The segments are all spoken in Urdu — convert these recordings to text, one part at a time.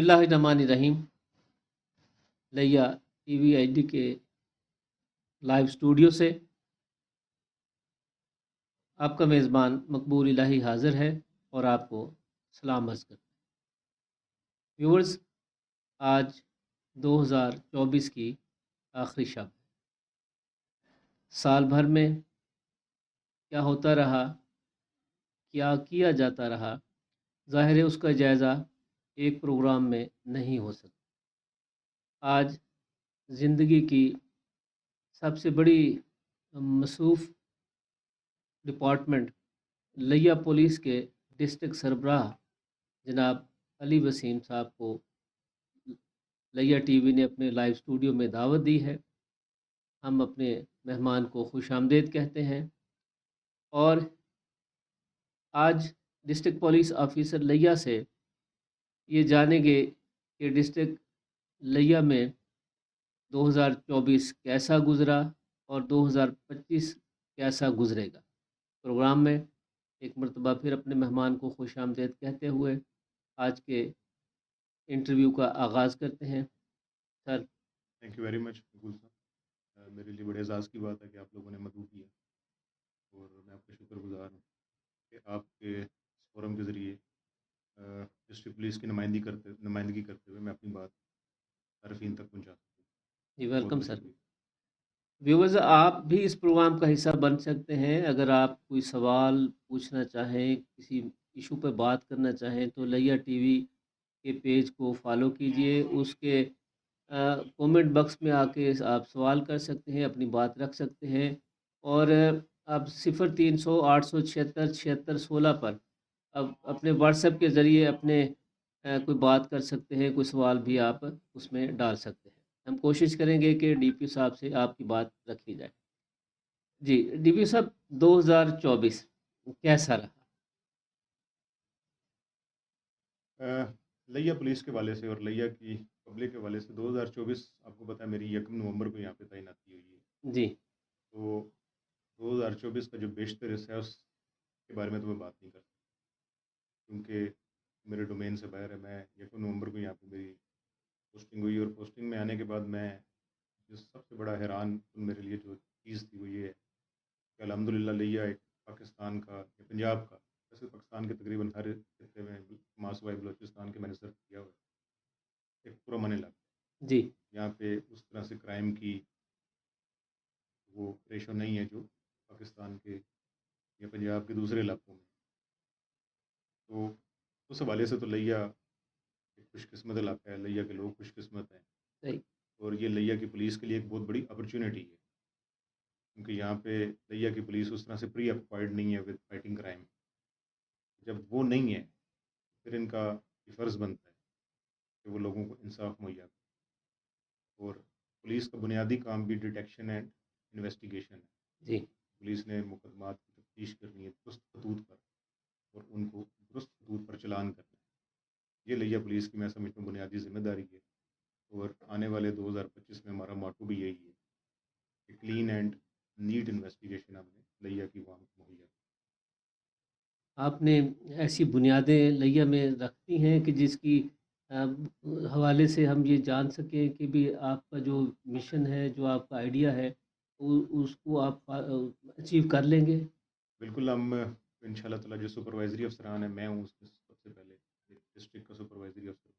اللہ الرحمن الرحیم لیا ٹی وی ایچ ڈی کے لائیو اسٹوڈیو سے آپ کا میزبان مقبول الہی حاضر ہے اور آپ کو سلام عرض کرتا ہے۔ ویورز، آج 2024 کی آخری شب ہے۔ سال بھر میں کیا ہوتا رہا، کیا کیا جاتا رہا، ظاہر ہے اس کا جائزہ ایک پروگرام میں نہیں ہو سکتا۔ آج زندگی کی سب سے بڑی مصروف ڈپارٹمنٹ لیا پولیس کے ڈسٹرکٹ سربراہ جناب علی وسیم صاحب کو لیا ٹی وی نے اپنے لائیو اسٹوڈیو میں دعوت دی ہے۔ ہم اپنے مہمان کو خوش آمدید کہتے ہیں اور آج ڈسٹرکٹ پولیس آفیسر لیا سے یہ جانیں گے کہ ڈسٹرکٹ لیا میں 2024 کیسا گزرا اور 2025 کیسا گزرے گا۔ پروگرام میں ایک مرتبہ پھر اپنے مہمان کو خوش آمدید کہتے ہوئے آج کے انٹرویو کا آغاز کرتے ہیں۔ سر، تھینک یو ویری مچ مقبول صاحب، میرے لیے بڑے اعزاز کی بات ہے کہ آپ لوگوں نے مدعو کیا اور میں آپ کا شکر گزار ہوں کہ آپ کے اس فورم کے ذریعے ڈسٹرکٹ پولیس کی نمائندگی کرتے ہوئے میں اپنی بات صارفین تک پہنچا سکوں۔ جی ویلکم سر۔ شکریہ۔ ویورز، آپ بھی اس پروگرام کا حصہ بن سکتے ہیں۔ اگر آپ کوئی سوال پوچھنا چاہیں، کسی ایشو پہ بات کرنا چاہیں تو لیا ٹی وی کے پیج کو فالو کیجئے، اس کے کومنٹ باکس میں آ کے آپ سوال کر سکتے ہیں، اپنی بات رکھ سکتے ہیں، اور آپ 0300 876 7616 پر اب اپنے واٹس ایپ کے ذریعے اپنے کوئی بات کر سکتے ہیں، کوئی سوال بھی آپ اس میں ڈال سکتے ہیں۔ ہم کوشش کریں گے کہ ڈی پی صاحب سے آپ کی بات رکھی جائے۔ جی ڈی پی صاحب، 2024 کیسا رہا؟ لیا پولیس کے والے سے اور لیا کی پبلک کے والے سے 2024 آپ کو پتہ ہے میری 1 نومبر کو یہاں پہ تعیناتی ہوئی ہے۔ جی تو 2024 کا جو بیشتر حصہ ہے اس کے بارے میں تو میں بات نہیں کر سکتا کیونکہ میرے ڈومین سے باہر ہے۔ میں 1 نومبر کو یہاں پہ میری پوسٹنگ ہوئی اور پوسٹنگ میں آنے کے بعد میں جو سب سے بڑا حیران میرے لیے جو چیز تھی وہ یہ ہے کہ الحمدللہ لیا ایک پاکستان کا یا پنجاب کا، ویسے پاکستان کے تقریباً ہر خطے میں ماسوائے بلوچستان کے میں نے سرف کیا ہوا ہے، ایک پرامن علاقہ۔ جی یہاں پہ اس طرح سے کرائم کی وہ ریشو نہیں ہے جو پاکستان کے یا پنجاب کے دوسرے علاقوں میں۔ تو اس حوالے سے تو لیا ایک خوش قسمت علاقہ ہے، لیا کے لوگ خوش قسمت ہیں، صحیح۔ اور یہ لیا کی پولیس کے لیے ایک بہت بڑی اپرچونیٹی ہے کیونکہ یہاں پہ لیا کی پولیس اس طرح سے پری آکوپائڈ نہیں ہے ود فائٹنگ کرائم۔ جب وہ نہیں ہے پھر ان کا یہ فرض بنتا ہے کہ وہ لوگوں کو انصاف مہیا کرے، اور پولیس کا بنیادی کام بھی ڈیٹیکشن اینڈ انویسٹیگیشن ہے۔ جی پولیس نے مقدمات کی تفتیش کرنی ہے درست خطوط پر اور ان کو درست خطوط پر چلان کرنا ہے۔ یہ لیا پولیس کی میں سمجھتا ہوں بنیادی ذمہ داری ہے، اور آنے والے 2025 میں ہمارا ماٹو بھی یہی ہے کہ کلین اینڈ نیٹ انویسٹیگیشن ہم نے لیا کی عوام کو مہیا کی۔ آپ نے ایسی بنیادیں لیا میں رکھتی ہیں کہ جس کی حوالے سے ہم یہ جان سکیں کہ بھی آپ کا جو مشن ہے، جو آپ کا آئیڈیا ہے، اس کو آپ اچیو کر لیں گے؟ بالکل، ہم ان شاء اللہ تعالیٰ جو سپروائزری افسران ہیں، میں ہوں اس میں سب سے پہلے ڈسٹرکٹ کا سپروائزری افسر،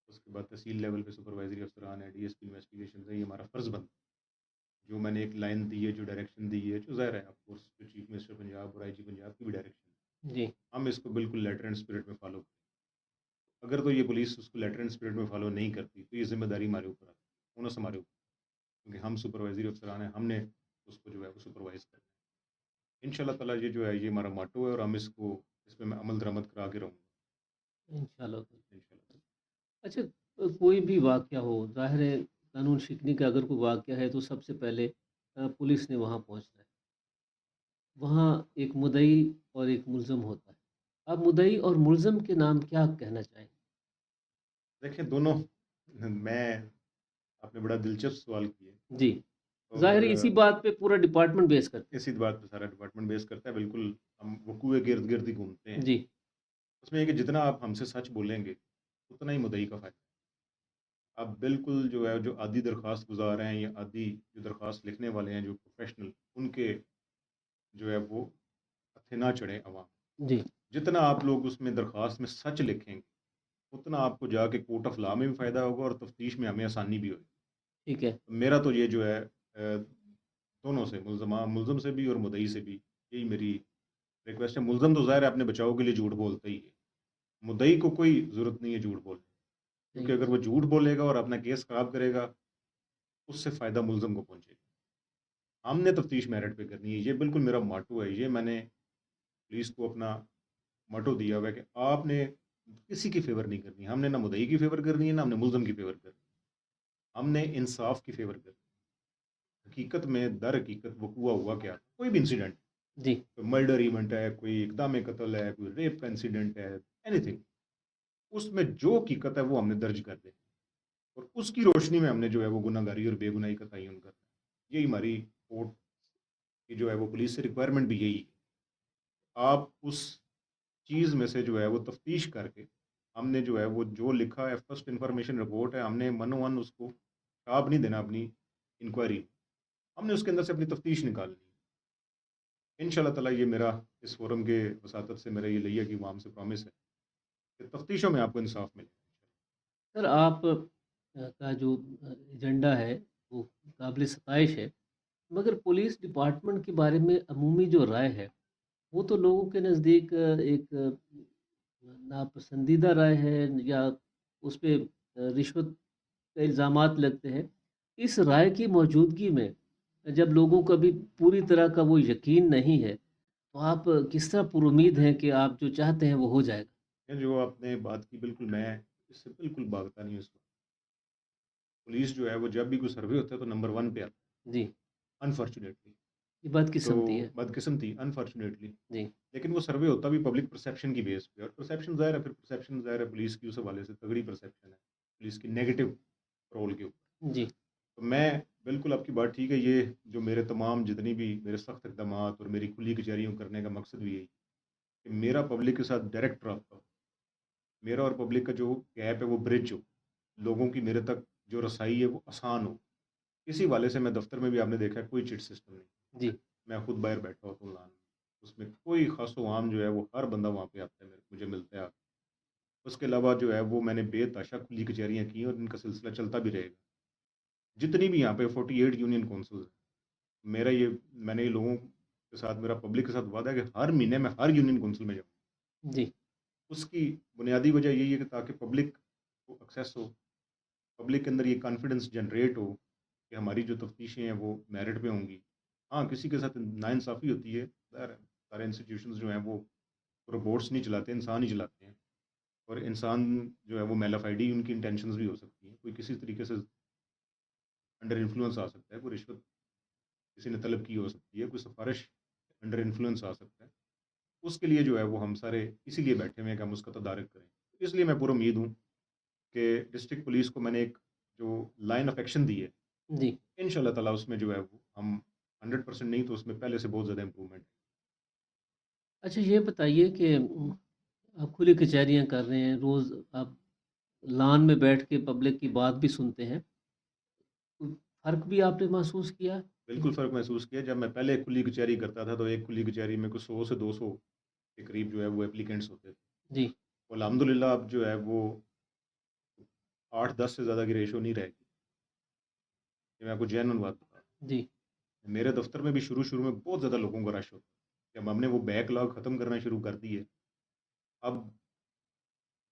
اس کے بعد تحصیل لیول پہ سپروائزری افسران ہیں، ڈی ایس پی انویسٹیگیشن سے، یہ ہمارا فرض بنتا ہے۔ جو میں نے ایک لائن دی ہے، جو ڈائریکشن دی ہے، جو ظاہر ہے آف کورس جو چیف منسٹر پنجاب اور آئی جی پنجاب کی بھی ڈائریکشن ہے، جی ہم اس کو بالکل لیٹر اینڈ اسپرٹ میں فالو کریں۔ اگر تو یہ پولیس اس کو لیٹر اینڈ اسپرٹ میں فالو نہیں کرتی تو یہ ذمہ داری ہمارے اوپر آتی ہے، اونس ہمارے اوپر، کیونکہ ہم سپروائزری افسران ہیں، ہم نے اس کو جو ہے وہ سپروائز کرنا ہے۔ ان شاء اللہ تعالیٰ یہ جو ہے یہ ہمارا ماٹو ہے، اور ہم اس کو اس پہ میں عمل درآمد کرا کے رہوں گا انشاءاللہ۔ ان شاء اللہ۔ اچھا، کوئی بھی واقعہ ہو، ظاہر ہے قانون شکنی کا اگر کوئی واقعہ ہے تو سب سے پہلے پولیس نے وہاں پہنچنا ہے۔ وہاں ایک مدعی اور ایک ملزم ہوتا ہے۔ اب مدعی اور ملزم کے نام کیا کہنا چاہیں؟ دیکھیں دونوں، میں آپ نے بڑا دلچسپ سوال کیا، جی ظاہر ہے اور اسی بات پہ پورا ڈپارٹمنٹ بیس کرتے اسی بات پہ سارا ڈپارٹمنٹ بیس کرتا ہے۔ بالکل ہم وقوع گرد گرد ہی گھومتے ہیں۔ ہیں۔ جی اس میں یہ کہ جتنا آپ ہم سے سچ بولیں گے اتنا ہی مدعی کا فائدہ ہے۔ اب بالکل جو ہے جو عادی درخواست گزار ہیں یا عادی جو درخواست لکھنے والے ہیں جو پروفیشنل، ان کے جو ہے وہ ہتھے نہ چڑھیں عوام۔ جی جتنا آپ لوگ اس میں درخواست میں سچ لکھیں گے اتنا آپ کو جا کے کورٹ آف لا میں بھی فائدہ ہوگا اور تفتیش میں ہمیں آسانی بھی ہوگی۔ ٹھیک ہے میرا تو یہ جو ہے دونوں سے ملزم سے بھی اور مدعی سے بھی یہی میری ریکویسٹ ہے۔ ملزم تو ظاہر ہے اپنے بچاؤ کے لیے جھوٹ بولتا ہی ہے، مدعی کو کوئی ضرورت نہیں ہے جھوٹ بولنے کی، کیونکہ صحیح اگر وہ جھوٹ بولے گا اور اپنا کیس خراب کرے گا اس سے فائدہ ملزم کو پہنچے گا۔ ہم نے تفتیش میرٹ پہ کرنی ہے، یہ بالکل میرا ماٹو ہے، یہ میں نے پولیس کو اپنا ماٹو دیا ہوا ہے کہ آپ نے کسی کی فیور نہیں کرنی، ہم نے نہ مدعی کی فیور کرنی ہے نہ ہم نے ملزم کی فیور کرنی ہے، ہم نے انصاف کی فیور کرنی ہے۔ حقیقت میں در حقیقت وقوع ہوا کیا، کوئی بھی انسیڈنٹ، جی کوئی مرڈر ایونٹ ہے، کوئی اقدام قتل ہے، کوئی ریپ کا انسیڈنٹ ہے، اینی تھنگ، اس میں جو حقیقت ہے وہ ہم نے درج کر دے اور اس کی روشنی میں ہم نے جو ہے وہ گناہ گاری اور بے گناہی کا تعین کرنا ہے۔ یہی ہماری کورٹ کی جو ہے وہ پولیس سے ریکوائرمنٹ بھی یہی ہے۔ آپ اس چیز میں سے جو ہے وہ تفتیش کر کے ہم نے جو ہے وہ جو لکھا ہے فرسٹ انفارمیشن رپورٹ ہے، ہم نے من اس کو چھاپ نہیں دینا اپنی انکوائری، ہم نے اس کے اندر سے اپنی تفتیش نکالنی ہے۔ ان شاء اللہ تعالیٰ یہ میرا اس فورم کے وساطت سے میرا یہ لیا کی عوام سے پرومس ہے کہ تفتیشوں میں آپ کو انصاف ملے۔ سر، آپ کا جو ایجنڈا ہے وہ قابل ستائش ہے، مگر پولیس ڈپارٹمنٹ کے بارے میں عمومی جو رائے ہے وہ تو لوگوں کے نزدیک ایک ناپسندیدہ رائے ہے، یا اس پہ رشوت کے الزامات لگتے ہیں۔ اس رائے کی موجودگی میں جب لوگوں کا بھی پوری طرح کا وہ یقین نہیں ہے تو آپ کس طرح پر امید ہیں کہ آپ جو چاہتے ہیں وہ ہو جائے گا؟ یہ جو آپ نے بات کی بالکل میں اس سے بالکل بھاگتا نہیں ہوں۔ اس وقت پولیس جو ہے وہ جب بھی کوئی سروے ہوتا ہے تو نمبر 1 پہ آتا جی، ہے، انفارچونیٹلی، یہ بات تو قسمتی ہے۔ بدقسمتی انفارچونیٹلی، جی لیکن وہ سروے ہوتا بھی پبلک پرسیپشن کی بیس پہ، اور پرسیپشن ظاہر ہے، پھر پرسیپشن ظاہر ہے پولیس کی اس حوالے سے تگڑی پرسیپشن ہے پولیس کی نیگیٹو رول کے اوپر۔ جی تو میں بالکل آپ کی بات ٹھیک ہے، یہ جو میرے تمام جتنی بھی میرے سخت اقدامات اور میری کھلی کچہریوں کرنے کا مقصد بھی یہی کہ میرا پبلک کے ساتھ ڈائریکٹ رابطہ ہو، میرا اور پبلک کا جو گیپ ہے وہ برج ہو، لوگوں کی میرے تک جو رسائی ہے وہ آسان ہو۔ اسی والے سے میں دفتر میں بھی آپ نے دیکھا ہے کوئی چٹ سسٹم نہیں، جی میں خود باہر بیٹھا ہوتا ہوں لان میں، اس میں کوئی خاص و عام جو ہے وہ ہر بندہ وہاں پہ آتا ہے، مجھے ملتا ہے۔ اس کے علاوہ جو ہے وہ میں نے بے تحاشا کھلی کچہریاں کی ہیں اور ان کا سلسلہ چلتا بھی رہے گا۔ جتنی بھی یہاں پہ 48 یونین کونسلز ہیں، میں نے یہ لوگوں کے ساتھ، میرا پبلک کے ساتھ وعدہ ہے کہ ہر مہینے میں ہر یونین کونسل میں جاؤں۔ جی اس کی بنیادی وجہ یہی ہے کہ تاکہ پبلک کو ایکسیس ہو، پبلک کے اندر یہ کانفیڈنس جنریٹ ہو کہ ہماری جو تفتیشیں ہیں وہ میرٹ پہ ہوں گی۔ ہاں، کسی کے ساتھ ناانصافی ہوتی ہے، سارے انسٹیٹیوشنز جو ہیں وہ روبوٹس نہیں چلاتے، انسان ہی چلاتے ہیں، اور انسان جو ہے وہ میل آف آئی ڈی ان کی انٹینشنز بھی ہو سکتی ہیں، کوئی کسی طریقے سے انڈر انفلوئنس آ سکتا ہے، کوئی رشوت کسی نے طلب کی ہو سکتی ہے، کوئی سفارش انڈر انفلوئنس آ سکتا ہے۔ اس کے لیے جو ہے وہ ہم سارے اسی لیے بیٹھے ہوئے ہیں کہ ہم اس کا تدارک کریں۔ اس لیے میں پر امید ہوں کہ ڈسٹرکٹ پولیس کو میں نے ایک جو لائن آف ایکشن دی ہے، جی ان شاء اللہ تعالیٰ اس میں جو ہے وہ ہم 100% نہیں تو اس میں پہلے سے بہت زیادہ امپرومنٹ ہے۔ اچھا، یہ بتائیے کہ آپ کھلی کچہریاں کر رہے ہیں، روز آپ لان میں بیٹھ کے پبلک کی بات بھی سنتے ہیں، کوئی فرق بھی آپ نے محسوس کیا؟ بالکل فرق محسوس کیا۔ جب میں پہلے کھلی کچہری کرتا تھا تو ایک کھلی کچہری میں کوئی 100 سے 200 کے قریب جو ہے وہ اپلیکینٹس ہوتے تھے، جی الحمد للہ اب جو ہے وہ 8-10 سے زیادہ کی ریشو نہیں رہے گی، یہ میں آپ کو جینون بات بتا رہا جی ہوں۔ میرے دفتر میں بھی شروع میں بہت زیادہ لوگوں کا رش ہوتا، جب ہم نے وہ بیک لاگ ختم کرنا شروع کر دی ہے اب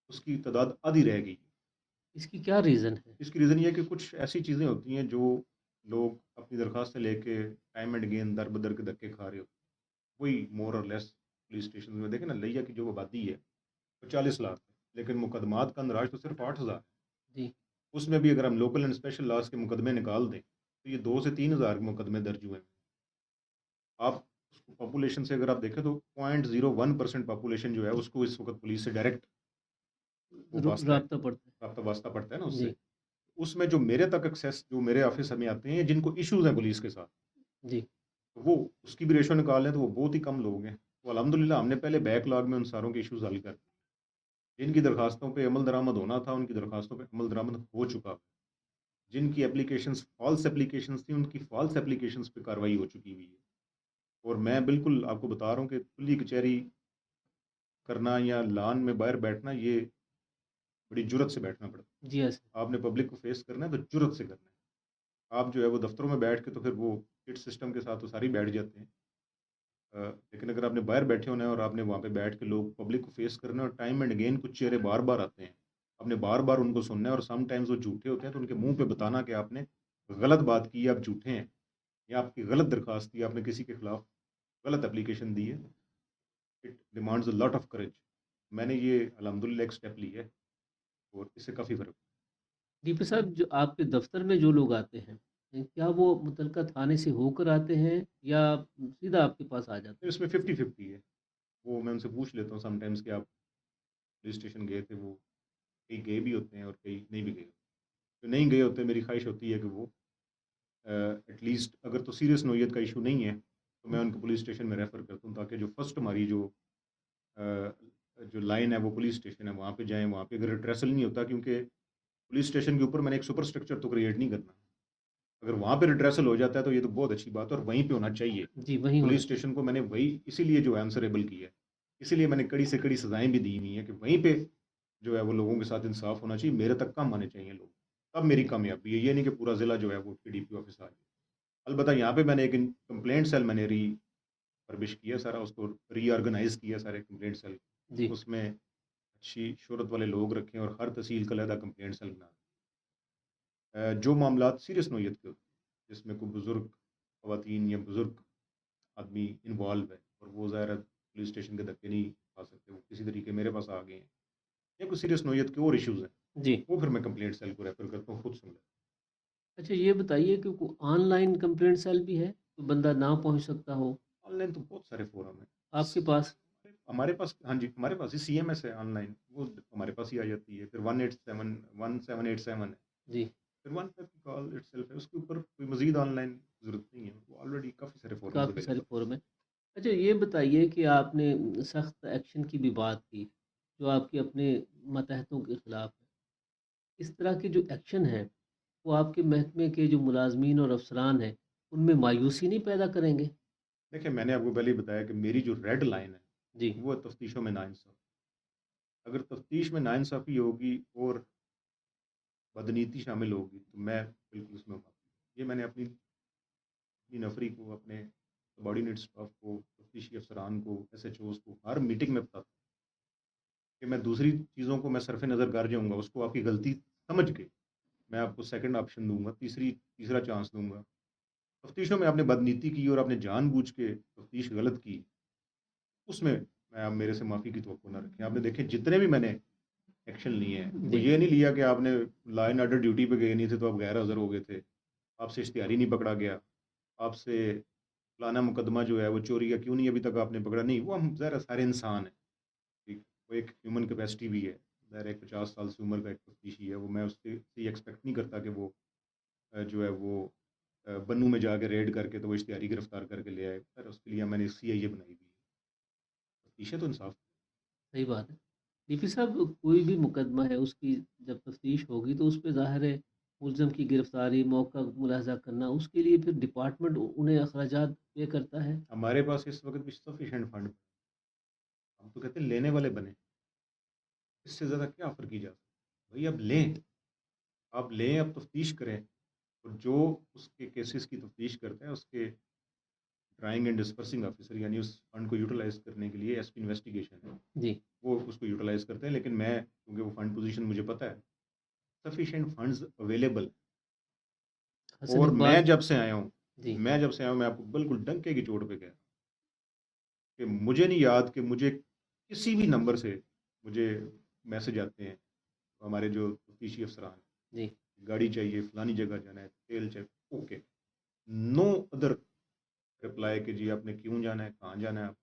اس کی تعداد آدھی رہ گئی۔ اس کی کیا ریزن ہے؟ اس کی ریزن یہ ہے کہ کچھ ایسی چیزیں ہوتی ہیں جو لوگ اپنی درخواستیں لے کے ٹائم اینڈ اگین در بدر کے دھکے کھا رہے ہوتے ہیں۔ وہی مور اور لیس پولیس اسٹیشن میں دیکھیں نا، لیا کی جو آبادی ہے وہ 40 لاکھ ہے، لیکن مقدمات کا اندراج تو صرف 8,000 ہے۔ جی اس میں بھی اگر ہم لوکل اینڈ اسپیشل لاس کے مقدمے نکال دیں تو یہ 2 سے 3,000 مقدمے درج ہوئے ہیں۔ آپ پاپولیشن سے اگر آپ دیکھیں تو 0.01% پاپولیشن جو ہے اس کو اس وقت پولیس سے ڈائریکٹ وہ واسطہ ہے، رابطہ پڑتا رابطہ واسطہ پڑتا ہے نا ہے۔ اس جی سے۔ اس میں جو میرے تک ایکسیس، جو میرے آفس میں آتے ہیں جن کو ایشوز ہیں پولیس کے ساتھ، جی وہ اس کی بھی ریشو نکال لیں تو وہ بہت ہی کم لوگ ہیں۔ تو الحمدللہ ہم نے پہلے بیک لاگ میں ان ساروں کے ایشوز حل کر جن کی درخواستوں پہ عمل درآمد ہونا تھا ان کی درخواستوں پہ عمل درآمد ہو چکا ہے، جن کی اپلیکیشنز فالس اپلیکیشنز تھیں ان کی فالس اپلیکیشنز پہ کارروائی ہو چکی ہوئی ہے، اور میں بالکل آپ کو بتا رہا ہوں کہ کھلی کچہری کرنا یا لان میں باہر بیٹھنا یہ بڑی جرت سے بیٹھنا پڑتا جی ہاں سر۔ ہے، آپ نے پبلک کو فیس کرنا ہے تو جرت سے کرنا ہے، آپ جو ہے وہ دفتروں میں بیٹھ کے تو پھر وہ کٹ سسٹم کے ساتھ تو ساری بیٹھ جاتے ہیں، لیکن اگر آپ نے باہر بیٹھے ہونا ہے اور آپ نے وہاں پہ بیٹھ کے لوگ پبلک کو فیس کرنا ہے اور ٹائم اینڈ اگین کچھ چہرے بار بار آتے ہیں، آپ نے بار بار ان کو سننا ہے اور سم ٹائمز وہ جھوٹے ہوتے ہیں تو ان کے منہ پہ بتانا کہ آپ نے غلط بات کی ہے، آپ جھوٹے ہیں، یا آپ کی غلط درخواست دی، آپ نے کسی کے خلاف غلط اپلیکیشن دی ہے، it demands a lot of courage. میں نے یہ الحمدللہ ایک اسٹیپ لی ہے اور اس سے کافی فرق ڈی پی صاحب، جو آپ کے دفتر میں جو لوگ آتے ہیں، کیا وہ متعلقہ تھانے سے ہو کر آتے ہیں یا سیدھا آپ کے پاس آ جاتے ہے، اس میں 50-50 ہے، وہ میں ان سے پوچھ لیتا ہوں سم ٹائمز کہ آپ پولیس اسٹیشن گئے تھے، وہ کئی گئے بھی ہوتے ہیں اور کئی نہیں بھی گئے ہوتے، جو نہیں گئے ہوتے میری خواہش ہوتی ہے کہ وہ ایٹ لیسٹ اگر تو سیریس نوعیت کا ایشو نہیں ہے تو میں ان کو پولیس اسٹیشن میں ریفر کرتا ہوں تاکہ جو فرسٹ ہماری جو لائن ہے وہ پولیس اسٹیشن ہے وہاں پہ جائیں، وہاں پہ اگر ریٹریسل نہیں ہوتا، کیونکہ پولیس اسٹیشن کے اوپر میں نے ایک سپر اسٹرکچر تو کریٹ نہیں کرنا، اگر وہاں پہ ریٹریسل ہو جاتا ہے تو یہ تو بہت اچھی بات ہے اور وہیں پہ ہونا چاہیے، ہیں؟ جی، وہیں پولیس ہونا اسٹیشن کو میں نے وہی اسی لیے جو ہے آنسریبل کیا ہے، اسی لیے میں نے کڑی سے کڑی سزائیں بھی دی ہوئی ہیں کہ وہیں پہ جو ہے وہ لوگوں کے ساتھ انصاف ہونا چاہیے، میرے تک کم آنے چاہیے لوگ، تب میری کامیابی ہے، یہ نہیں کہ پورا ضلع جو ہے وہ ٹی ڈی پی آفس آ جائے۔ البتہ یہاں پہ میں نے ایک کمپلینٹ سیل میں نے فربش کیا سارا، اس کو ری آرگنائز کیا سارے کمپلینٹ سیل، چاہیے۔ جی، اس میں اچھی شہرت والے لوگ رکھیں اور ہر تحصیل کا علیحدہ کمپلینٹ سیل بنا جو معاملات سیریس نوعیت کے ہوتے ہیں جس میں کوئی بزرگ خواتین یا بزرگ آدمی انوالو ہے اور وہ ظاہر ہے پولیس اسٹیشن کے دھکے نہیں کھا سکتے، وہ کسی طریقے میرے پاس آ گئے ہیں یا کوئی سیریس نوعیت کے اور ایشوز ہیں، جی۔ وہ پھر میں کمپلینٹ سیل کو ریفر کرتا ہوں، خود سن لیتا اچھا، یہ بتائیے کہ کوئی آن لائن کمپلینٹ سیل بھی ہے؟ کوئی بندہ نہ پہنچ سکتا ہو ہوں۔ آن لائن تو بہت سارے فورم ہیں، آپ کے پاس؟ ہمارے پاس، ہاں جی ہمارے پاس ہی سی ایم ایس ہے آن لائن، وہ ہمارے پاس ہی آ جاتی ہے، پھر 1787 ہے، جی، پھر ون پہ کال اٹ سیلف ہے، اس کے اوپر کوئی مزید آن لائن ضرورت نہیں ہے، وہ آلریڈی کافی سارے فورمز کافی سارے اویلیبل فورم ہیں۔ اچھا، یہ بتائیے کہ آپ نے سخت ایکشن کی بھی بات کی جو آپ کے اپنے ماتحتوں کے خلاف ہے، اس طرح کے جو ایکشن ہیں وہ آپ کے محکمے کے جو ملازمین اور افسران ہیں ان میں مایوسی نہیں پیدا کریں گے؟ دیکھیں میں نے آپ کو پہلے ہی بتایا کہ میری جو ریڈ لائن ہے جی، وہ ہے تفتیشوں میں ناانصافی، اگر تفتیش میں ناانصافی ہوگی اور بدنیتی شامل ہوگی تو میں بالکل اس میں معافی، یہ میں نے اپنی نفری کو، اپنے سبارڈینیٹ اسٹاف کو، تفتیشی افسران کو، ایس ایچ اوز کو ہر میٹنگ میں بتاتا ہوں کہ میں دوسری چیزوں کو میں صرف نظر کر جاؤں گا، اس کو آپ کی غلطی سمجھ کے میں آپ کو سیکنڈ آپشن دوں گا، تیسرا چانس دوں گا، تفتیشوں میں آپ نے بدنیتی کی اور آپ نے جان بوجھ کے تفتیش غلط کی، اس میں آپ میرے سے معافی کی توقع نہ رکھیں۔ آپ نے دیکھیں جتنے بھی میں نے ایکشن لیے ہیں، وہ جی، یہ نہیں لیا کہ آپ نے لا اینڈ آرڈر ڈیوٹی پہ گئے نہیں تھے تو آپ غیر حاضر ہو گئے تھے، آپ سے اشتہاری نہیں پکڑا گیا، آپ سے فلانا مقدمہ جو ہے وہ چوری کا کیوں نہیں ابھی تک آپ نے پکڑا، نہیں، وہ ہم ظاہر سارے انسان ہیں، ٹھیک، وہ ایک ہیومن کیپیسٹی بھی ہے، ظاہر ایک 50 سال سے عمر کا ایک تفتیشی ہے، وہ میں اس سے یہ ایکسپیکٹ نہیں کرتا کہ وہ جو ہے وہ بنو میں جا کے ریڈ کر کے تو وہ اشتہاری گرفتار کر کے لے آئے، سر اس کے لیے میں نے سی آئی اے بنائی ہوئی ہے، تفتیش ہے تو انصاف۔ صحیح بات ہے۔ ڈی پی صاحب، کوئی بھی مقدمہ ہے اس کی جب تفتیش ہوگی تو اس پہ ظاہر ہے ملزم کی گرفتاری، موقع ملاحظہ کرنا، اس کے لیے پھر ڈپارٹمنٹ انہیں اخراجات پے کرتا ہے؟ ہمارے پاس اس وقت بھی سفیشینٹ فنڈ، ہم تو کہتے ہیں لینے والے بنے، اس سے زیادہ کیا آفر کی جا سکتی، بھائی اب لیں، آپ لیں، اب تفتیش کریں، اور جو اس کے کیسز کی تفتیش کرتے ہیں اس کے ڈرائنگ اینڈ ڈسپرسنگ آفیسر، یعنی اس فنڈ کو یوٹیلائز کرنے کے لیے ایس پی انویسٹیگیشن ہے، جی، وہ اس کو یوٹیلائز کرتے ہیں، لیکن میں کیونکہ وہ فنڈ پوزیشن مجھے پتہ ہے، سفیشینٹ فنڈز اویلیبل، حسن اور اقبال۔ جی، میں جب سے آیا ہوں میں آپ کو بالکل ڈنکے کی چوٹ پہ گیا کہ مجھے نہیں یاد کہ مجھے کسی بھی نمبر سے مجھے میسج آتے ہیں، ہمارے جو تفتیشی افسران، جی، گاڑی چاہیے، فلانی جگہ جانا ہے، تیل چاہیے، اوکے، نو ادر رپلائی کہ جی آپ نے کیوں جانا ہے، کہاں جانا ہے، آپ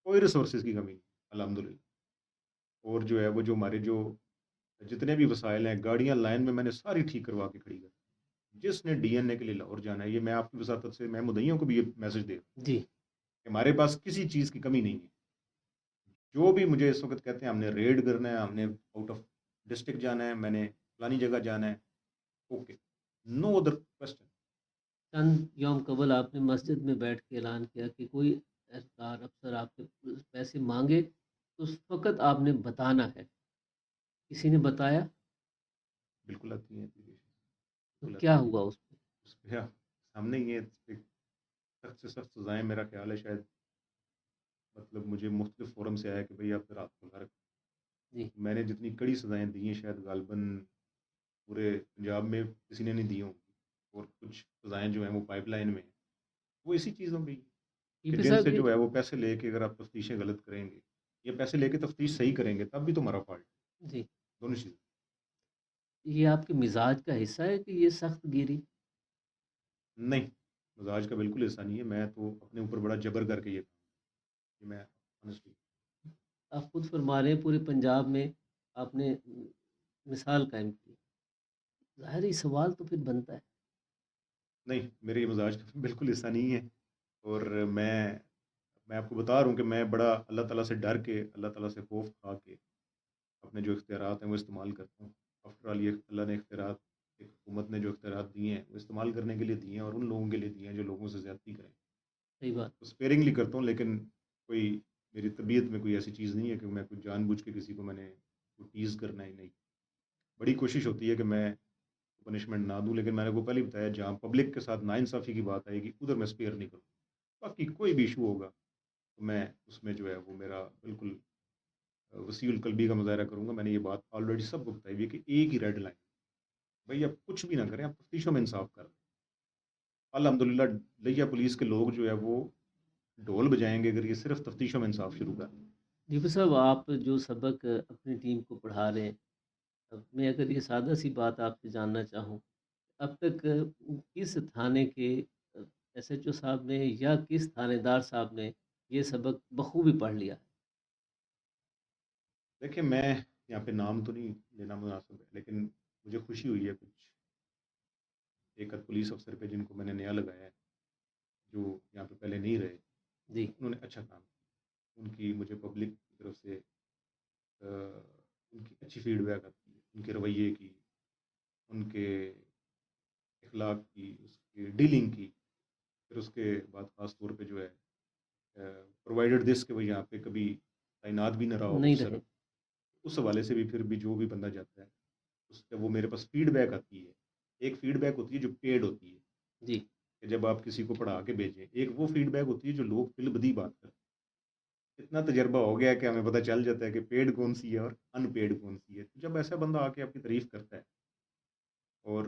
کوئی ریسورسز کی کمی نہیں الحمدللہ، اور جو ہے وہ جو ہمارے جو جتنے بھی وسائل ہیں، گاڑیاں لائن میں میں نے ساری ٹھیک کروا کے کھڑی کر، جس نے ڈی این اے کے لیے لاہور جانا ہے، یہ میں آپ کی وساطت سے میں مدعیوں کو بھی یہ میسج دے رہا ہوں جی، کہ ہمارے پاس کسی چیز کی کمی نہیں ہے، جو بھی مجھے اس وقت کہتے ہیں ہم نے ریڈ کرنا ہے، ہم نے آؤٹ آف ڈسٹرکٹ جانا ہے، میں نے فلانی جگہ جانا ہے، اوکے، نو ادر کوشچن. چند یوم قبل آپ نے مسجد میں بیٹھ کے اعلان کیا کہ کوئی اہلکار افسر آپ کے پیسے مانگے تو اس وقت آپ نے بتانا ہے، کسی نے بتایا بالکل آتی ہیں applications، تو بالکل کیا آتی ہیں. ہوا اس پہ؟ اس پہ سامنے ہی ہے، اس پہ سخت سے سخت سزائیں میرا خیال ہے شاید مطلب مجھے مختلف فورم سے آیا کہ بھئی آپ رات کو گھر. جی میں نے جتنی کڑی سزائیں دی ہیں شاید غالباً پورے پنجاب میں کسی نے نہیں دی ہوں گی، اور کچھ سزائیں جو ہیں وہ پائپ لائن میں ہیں، وہ اسی چیزوں میں ہی ہیں ٹی کہ پی جن صاحب سے جو ہے وہ پیسے لے کے اگر آپ تفتیشیں غلط کریں گے یا پیسے لے کے تفتیش صحیح کریں گے تب بھی تو ہمارا فالٹ ہے. جی دونوں چیزیں. یہ آپ کے مزاج کا حصہ ہے کہ یہ سخت گیری؟ نہیں، مزاج کا بالکل ایسا نہیں ہے، میں تو اپنے اوپر بڑا جبر کر کے یہ کہ میں honestly. آپ خود فرما رہے ہیں پورے پنجاب میں آپ نے مثال قائم کی، ظاہری سوال تو پھر بنتا ہے. نہیں، میرے یہ مزاج کا بالکل ایسا نہیں ہے، اور میں آپ کو بتا رہا ہوں کہ میں بڑا اللہ تعالیٰ سے ڈر کے، اللہ تعالیٰ سے خوف کھا کے اپنے جو اختیارات ہیں وہ استعمال کرتا ہوں. آفٹر آل یہ اللہ نے اختیارات، ایک حکومت نے جو اختیارات دیے ہیں وہ استعمال کرنے کے لیے دیے ہیں، اور ان لوگوں کے لیے دیے ہیں جو لوگوں سے زیادتی کریں. صحیح بات. تو اسپیئرنگلی کرتا ہوں، لیکن کوئی میری طبیعت میں کوئی ایسی چیز نہیں ہے کہ میں کوئی جان بوجھ کے کسی کو میں نے کوئی ٹیز کرنا ہی نہیں. بڑی کوشش ہوتی ہے کہ میں پنشمنٹ نہ دوں، لیکن میں نے کو پہلے ہی بتایا جہاں پبلک کے ساتھ ناانصافی کی بات آئے گی ادھر میں اسپیئر نہیں کروں. باقی کوئی بھی ایشو ہوگا تو میں اس میں جو ہے وہ میرا بالکل وسیع القلبی کا مظاہرہ کروں گا. میں نے یہ بات آلریڈی سب کو بتائی ہوئی ہے کہ ایک ہی ریڈ لائن، بھائی آپ کچھ بھی نہ کریں، آپ تفتیشوں میں انصاف کر دیں. الحمدللہ لیا پولیس کے لوگ جو ہے وہ ڈھول بجائیں گے اگر یہ صرف تفتیشوں میں انصاف شروع کر دیں. ڈیپو صاحب آپ جو سبق اپنی ٹیم کو پڑھا رہے ہیں، اب میں اگر یہ سادہ سی بات آپ سے جاننا چاہوں، اب تک کس تھانے کے ایس ایچ او صاحب نے یا کس تھانے دار صاحب نے یہ سبق بخوبی پڑھ لیا ہے؟ دیکھیں میں یہاں پہ نام تو نہیں لینا مناسب ہے، لیکن مجھے خوشی ہوئی ہے کچھ ایک آدھ پولیس افسر پہ جن کو میں نے نیا لگایا ہے، جو یہاں پہ پہلے نہیں رہے، جی انہوں نے اچھا کام کیا. ان کی مجھے پبلک کی طرف سے ان کی اچھی فیڈ بیک آتی ہے، ان کے رویے کی، ان کے اخلاق کی، اس کی ڈیلنگ کی. پھر اس کے بعد خاص طور پہ جو ہے پرووائڈیڈ دس کہ وہ یہاں پہ کبھی تعینات بھی نہ رہا ہو نہیں افسر، رہے. اس حوالے سے بھی پھر بھی جو بھی بندہ جاتا ہے اس جب وہ میرے پاس فیڈ بیک آتی ہے. ایک فیڈ بیک ہوتی ہے جو پیڈ ہوتی ہے جی کہ جب آپ کسی کو پڑھا کے بھیجیں، ایک وہ فیڈ بیک ہوتی ہے جو لوگ فل بدی بات کرتے ہیں. اتنا تجربہ ہو گیا کہ ہمیں پتہ چل جاتا ہے کہ پیڈ کون سی ہے اور ان پیڈ کون سی ہے. جب ایسا بندہ آ کے آپ کی تعریف کرتا ہے، اور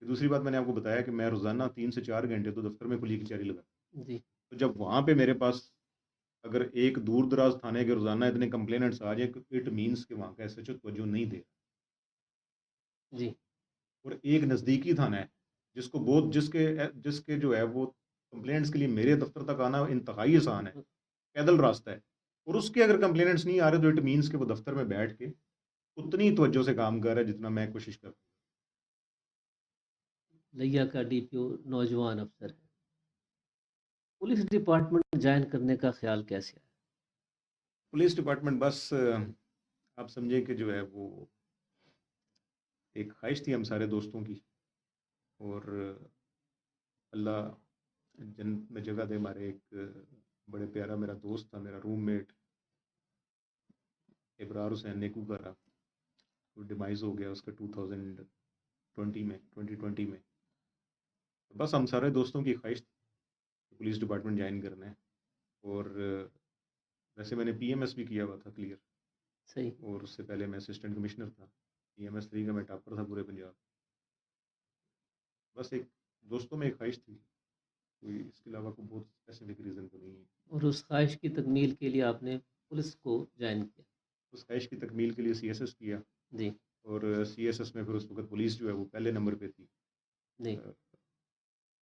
دوسری بات میں نے آپ کو بتایا کہ میں روزانہ 3 سے 4 گھنٹے تو دفتر میں کھلی کچہری لگا. جی تو جب وہاں پہ میرے پاس اگر ایک دور دراز تھانے کے روزانہ اتنے کمپلیننٹس آ جائیں، اٹ مینس کہ وہاں کا ایس ایچ او توجہ نہیں دے. جی اور ایک نزدیکی تھانہ ہے جس کو بہت جس کے جو ہے وہ کمپلینٹس کے لیے میرے دفتر تک آنا انتہائی آسان ہے، پیدل راستہ ہے، اور اس کے اگر کمپلیننٹس نہیں آ رہے تو اٹ مینس کہ وہ دفتر میں بیٹھ کے اتنی توجہ سے کام کر رہا ہے جتنا میں کوشش کرتا ہوں. لیا کا ڈی پی او نوجوان افسر ہے، پولیس ڈپارٹمنٹ جوائن کرنے کا خیال کیسے آیا؟ پولیس ڈپارٹمنٹ بس آپ سمجھیں کہ جو ہے وہ ایک خواہش تھی ہم سارے دوستوں کی، اور اللہ جنت میں جگہ دے. ہمارے ایک بڑے پیارا میرا دوست تھا، میرا روم میٹ ابرار حسین نیکو گارا، وہ ڈیمائز ہو گیا اس کا 2020 میں. بس ہم سارے دوستوں کی خواہش تھی کہ پولیس ڈپارٹمنٹ جوائن کرنا ہے. اور ویسے میں نے پی ایم ایس بھی کیا ہوا تھا کلیئر، صحیح. اور اس سے پہلے میں اسسٹنٹ کمشنر تھا، پی ایم ایس 3 کا میں ٹاپر تھا پورے پنجاب. بس ایک دوستوں میں ایک خواہش تھی، کوئی اس کے علاوہ کوئی بہت اسپیسیفک ریزن تو نہیں ہے. اور اس خواہش کی تکمیل کے لیے آپ نے پولیس کو جوائن کیا؟ اس خواہش کی تکمیل کے لیے سی ایس ایس کیا، جی اور سی ایس ایس میں پھر اس وقت پولیس جو ہے وہ پہلے نمبر پہ تھی، جی